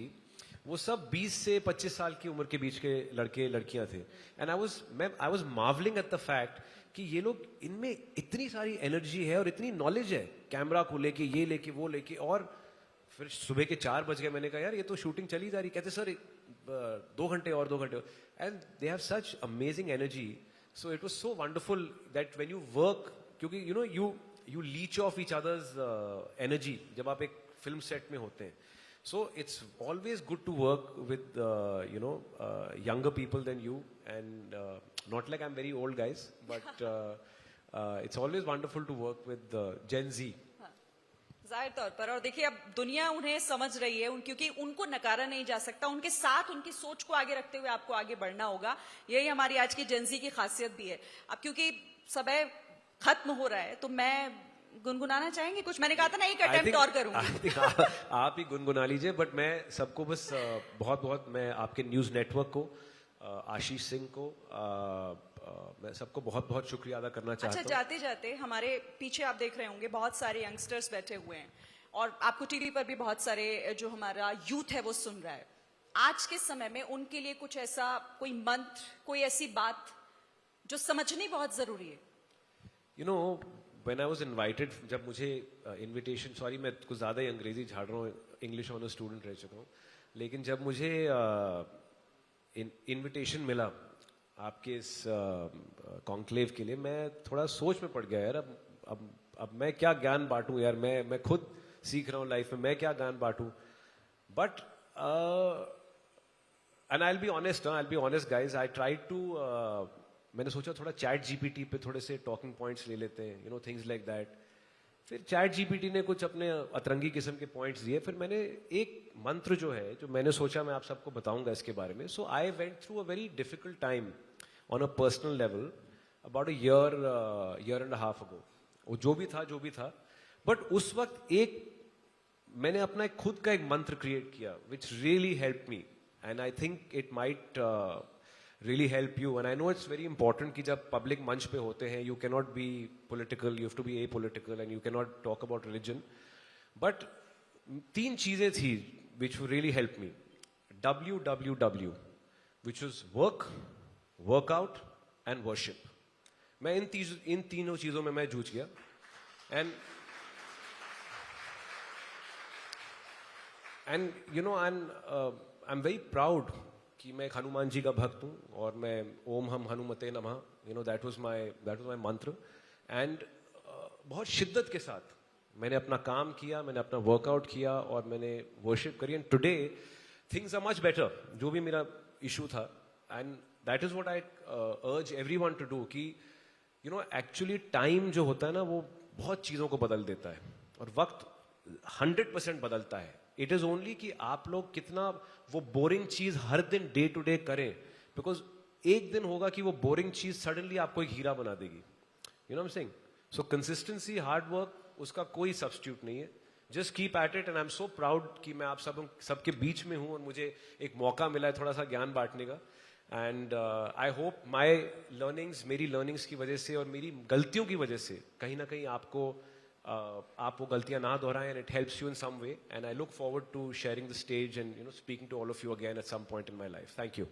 वो सब 20 से 25 साल की उम्र के बीच के लड़के लड़कियां थे. And I was marvelling at the fact कि ये लोग, इनमें इतनी सारी एनर्जी है और इतनी नॉलेज है, कैमरा को लेके, ये लेके, वो लेके. और फिर सुबह के 4 बज गए, मैंने कहा यार ये तो शूटिंग चली जा रही. कहते सर 2 घंटे और 2 घंटे. And they have such amazing energy. So it was so wonderful that when you work, क्योंकि you leech off each other's energy जब आप एक फिल्म सेट में होते हैं. So it's always good to work with younger people than you, and not like I'm very old guys, but it's always wonderful to work with Gen Z. जाहिर तौर पर. और देखिए अब दुनिया उन्हें समझ रही है, क्योंकि उनको नकारा नहीं जा सकता. उनके साथ उनकी सोच को आगे रखते हुए आपको आगे बढ़ना होगा. यही हमारी आज की जेन ज़ी की खासियत भी है. अब क्योंकि समय खत्म हो रहा है तो मैं गुनगुनाना चाहेंगे कुछ? मैंने कहा था ना एक अटेम्प्ट और करूंगी. आप ही गुनगुना लीजिए. बट मैं सबको बस बहुत बहुत, मैं आपके न्यूज नेटवर्क को, आशीष सिंह को, मैं सबको बहुत बहुत शुक्रिया अदा करना चाहता हूँ. अच्छा, जाते जाते हमारे पीछे आप देख रहे होंगे बहुत सारे यंगस्टर्स बैठे हुए हैं और आपको टीवी पर भी बहुत सारे जो हमारा यूथ है वो सुन रहा है. आज के समय में उनके लिए कुछ ऐसा कोई मंत्र, कोई ऐसी बात जो समझनी बहुत जरूरी है? when I was invited, जब मुझे invitation, सॉरी मैं कुछ ज़्यादा ही अंग्रेजी झाड़ रहा हूँ, इंग्लिश ऑनर स्टूडेंट रह चुका हूँ, लेकिन जब मुझे इनविटेशन मिला आपके इस कॉन्क्लेव के लिए, मैं थोड़ा सोच में पड़ गया यार. अब मैं क्या ज्ञान बांटूं यार. मैं खुद सीख रहा हूँ लाइफ में, मैं क्या ज्ञान बांटूं. But and I will be honest guys, I try to, मैंने सोचा थोड़ा चैट जीपीटी पे थोड़े से टॉकिंग पॉइंट्स ले लेते हैं, थिंग्स लाइक दैट. फिर चैट जीपीटी ने कुछ अपने अतरंगी किस्म के पॉइंट्स दिए. फिर मैंने एक मंत्र जो है, जो मैंने सोचा मैं आप सबको बताऊंगा इसके बारे में. So I went through a very difficult time on a personal level about a year and half ago. वो जो भी था. बट उस वक्त एक मैंने अपना एक खुद का एक मंत्र क्रिएट किया which really help me and I think it might really help you and I know it's very important कि जब पब्लिक मंच पे होते हैं you can not be political, you have to be a political and you can not talk about religion, but 3 चीजें थी which really help me. WWW, which was work, workout and worship. मैं इन तीनों चीजों में मैं जूझ गया and you know I am very proud कि मैं एक हनुमान जी का भक्त हूँ और मैं ओम हम हनुमते नमः, you know that was my मंत्र एंड बहुत शिद्दत के साथ मैंने अपना काम किया, मैंने अपना वर्कआउट किया और मैंने वर्शिप करी and today things are much better. जो भी मेरा इशू था and that is what I urge everyone to do कि यू नो एक्चुअली टाइम जो होता है ना वो बहुत चीजों को बदल देता है और वक्त 100% बदलता है. इट इज ओनली कि आप लोग कितना वो बोरिंग चीज हर दिन डे टू डे करें, बिकॉज एक दिन होगा कि वो बोरिंग चीज सडनली आपको एक हीरा बना देगी. You know I am saying, so consistency, hard work, उसका कोई सब्स्टिट्यूट नहीं है. Just keep at it and I am so proud कि मैं आप सबके बीच में हूं और मुझे एक मौका मिला है थोड़ा सा ज्ञान बांटने का. And I hope my learnings, मेरी लर्निंग्स की वजह से और मेरी गलतियों की वजह से कहीं ना कहीं आप वो गलतियां ना दोहराएं and it helps you in some way and I look forward to sharing the stage and you know speaking to all of you again at some point in my life. Thank you.